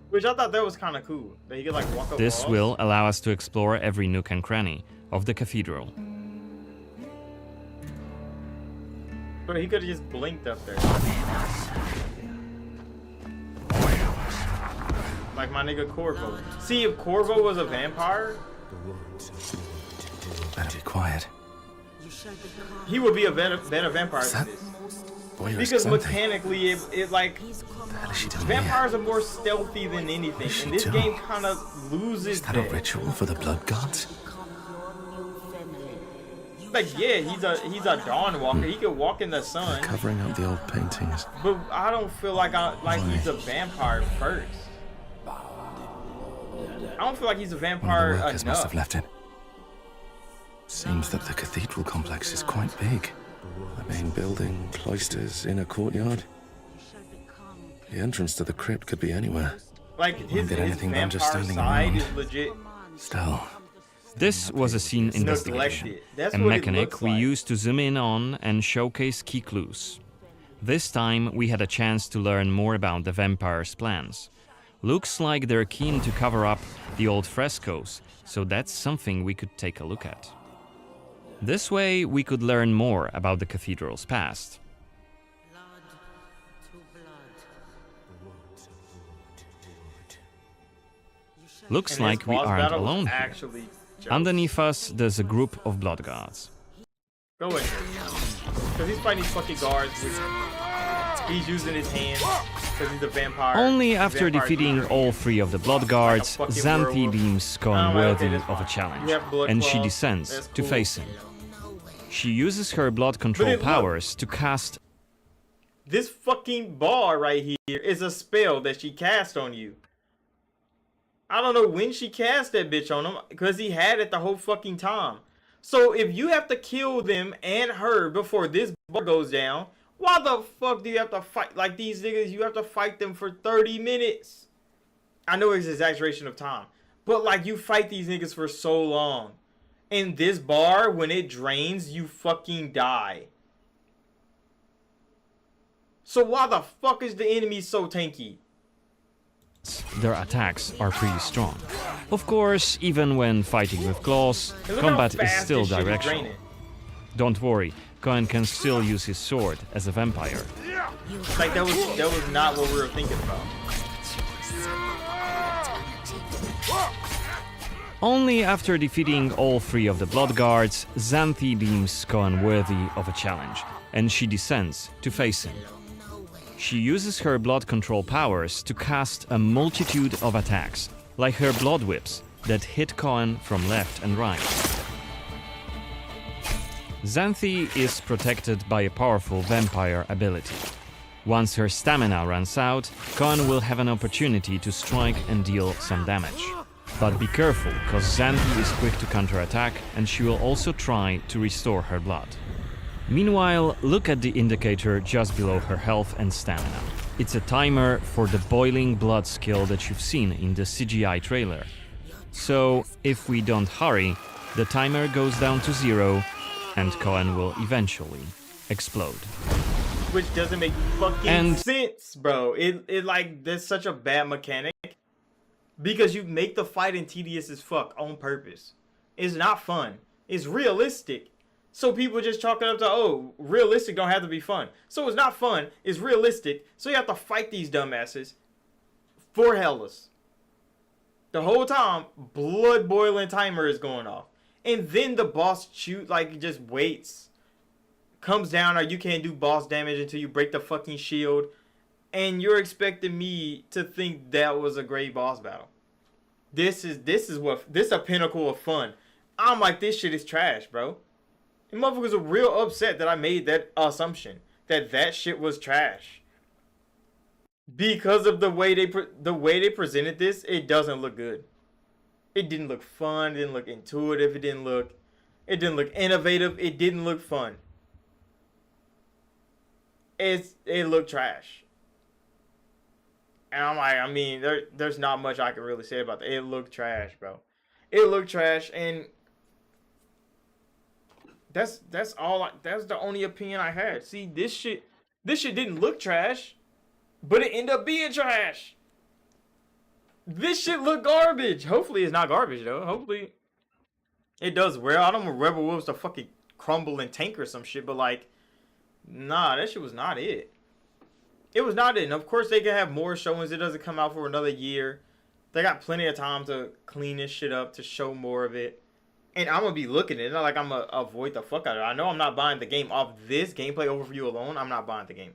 Which I thought that was kind of cool. That he could like walk up This walls. will allow us to explore every nook and cranny of the cathedral. But he could have just blinked up there. Like my nigga Corvo. See, if Corvo was a vampire, Better be quiet. he would be a better vampire Is than that this. boy or Because something? mechanically, it like What the hell is she doing vampires are more stealthy than anything, is she and this doing? game kind of loses here? Is that a that. ritual for the blood gods? Like, yeah, he's a dawn walker. He could walk in the sun, Covering up the old paintings. but I don't feel like he's a vampire first. I don't feel like he's a One of vampire the workers must have enough. left it. Seems that the cathedral complex is quite big. The main building, cloisters, inner courtyard. The entrance to the crypt could be anywhere. Like his get anything done just vampire standing side around. is legit. Still, This was a scene investigation, Neglected. That's a what it mechanic looks we like. used to zoom in on and showcase key clues. This time we had a chance to learn more about the vampire's plans. Looks like they're keen to cover up the old frescoes, so that's something we could take a look at. This way we could learn more about the cathedral's past. Looks And like this we boss aren't battle was alone here. actually jokes. Underneath us, there's a group of blood guards. Go in here. Because he's fighting these fucking guards with... He's using his hands because he's a vampire. Only after Vampires defeating use their all hands. 3 of the blood guards, Like a fucking Xanthi werewolf. deems Oh, Cohen okay, worthy that's of a fine. challenge, You have blood and she claws. descends That's to cool. face him. She uses her blood control look- powers to cast This fucking bar right here is a spell that she cast on you. I don't know when she cast that bitch on him because he had it the whole fucking time. So if you have to kill them and her before this bar goes down, why the fuck do you have to fight like these niggas? You have to fight them for 30 minutes. I know it's exaggeration of time, but like you fight these niggas for so long. And this bar, when it drains, you fucking die. So why the fuck is the enemy so tanky? their attacks are pretty strong. Of course, even when fighting with claws, And look how combat is fast still this shit is directional. draining. Don't worry, Cohen can still use his sword as a vampire. Like that was not what we were thinking about. Only after defeating all 3 of the blood guards, Xanthi deems Cohen worthy of a challenge, and she descends to face him. She uses her blood control powers to cast a multitude of attacks, like her blood whips that hit Cohen from left and right. Xanthi is protected by a powerful vampire ability. Once her stamina runs out, Cohen will have an opportunity to strike and deal some damage. But be careful, cause Xanthi is quick to counterattack and she will also try to restore her blood. Meanwhile, look at the indicator just below her health and stamina. It's a timer for the boiling blood skill that you've seen in the CGI trailer. So, if we don't hurry, the timer goes down to 0 and Cohen will eventually explode. Which doesn't make fucking sense, bro. It like, there's such a bad mechanic because you make the fighting tedious as fuck on purpose. It's not fun. It's realistic. So people just chalk it up to, oh, realistic don't have to be fun. So it's not fun. It's realistic. So you have to fight these dumbasses for hellas. The whole time, blood boiling timer is going off. And then the boss just waits. Comes down, or you can't do boss damage until you break the fucking shield. And you're expecting me to think that was a great boss battle. This is a pinnacle of fun. I'm like, this shit is trash, bro. And motherfuckers are real upset that I made that assumption. That shit was trash. Because of the way they presented this, it doesn't look good. It didn't look fun. It didn't look intuitive. It didn't look innovative. It didn't look fun. It looked trash. And I'm like, I mean, there's not much I can really say about that. It looked trash, bro. It looked trash, and that's the only opinion I had. See, this shit didn't look trash, but it ended up being trash. This shit looked garbage. Hopefully it's not garbage though. Hopefully it does well. I don't want Rebel Wolves to fucking crumble and tank or some shit, but like, nah, that shit was not it. It was not it. And of course they can have more showings. It doesn't come out for another year. They got plenty of time to clean this shit up, to show more of it. And I'm going to be looking at it. It's not like I'm going to avoid the fuck out of it. I know I'm not buying the game off this gameplay overview alone. I'm not buying the game.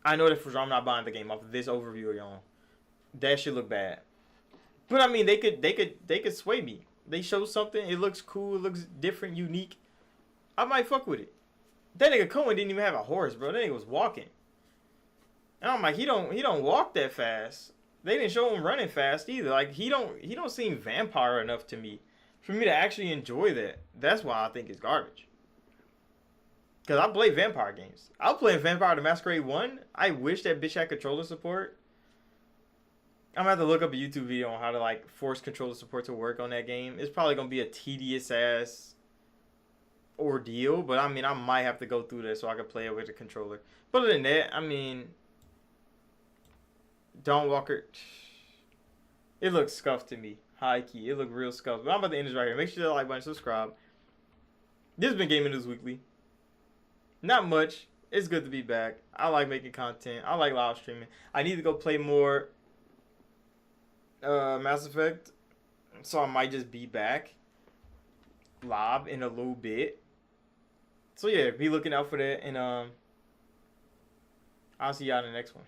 I know that for sure I'm not buying the game off this overview alone. That shit look bad. But I mean, they could sway me. They show something. It looks cool. It looks different, unique. I might fuck with it. That nigga Cohen didn't even have a horse, bro. That nigga was walking. And I'm like, he don't walk that fast. They didn't show him running fast either. Like, he don't seem vampire enough to me for me to actually enjoy that. That's why I think it's garbage. Because I play vampire games. I was playing Vampire the Masquerade 1. I wish that bitch had controller support. I'm going to have to look up a YouTube video on how to, like, force controller support to work on that game. It's probably going to be a tedious-ass ordeal. But, I mean, I might have to go through that so I can play it with a controller. But other than that, I mean, Dawn Walker, it looks scuffed to me. High key. It looked real scuffed. But I'm about to end this right here. Make sure you like button, subscribe. This has been Gaming News Weekly. Not much. It's good to be back. I like making content. I like live streaming. I need to go play more Mass Effect. So I might just be back live in a little bit. So yeah, be looking out for that. And I'll see y'all in the next one.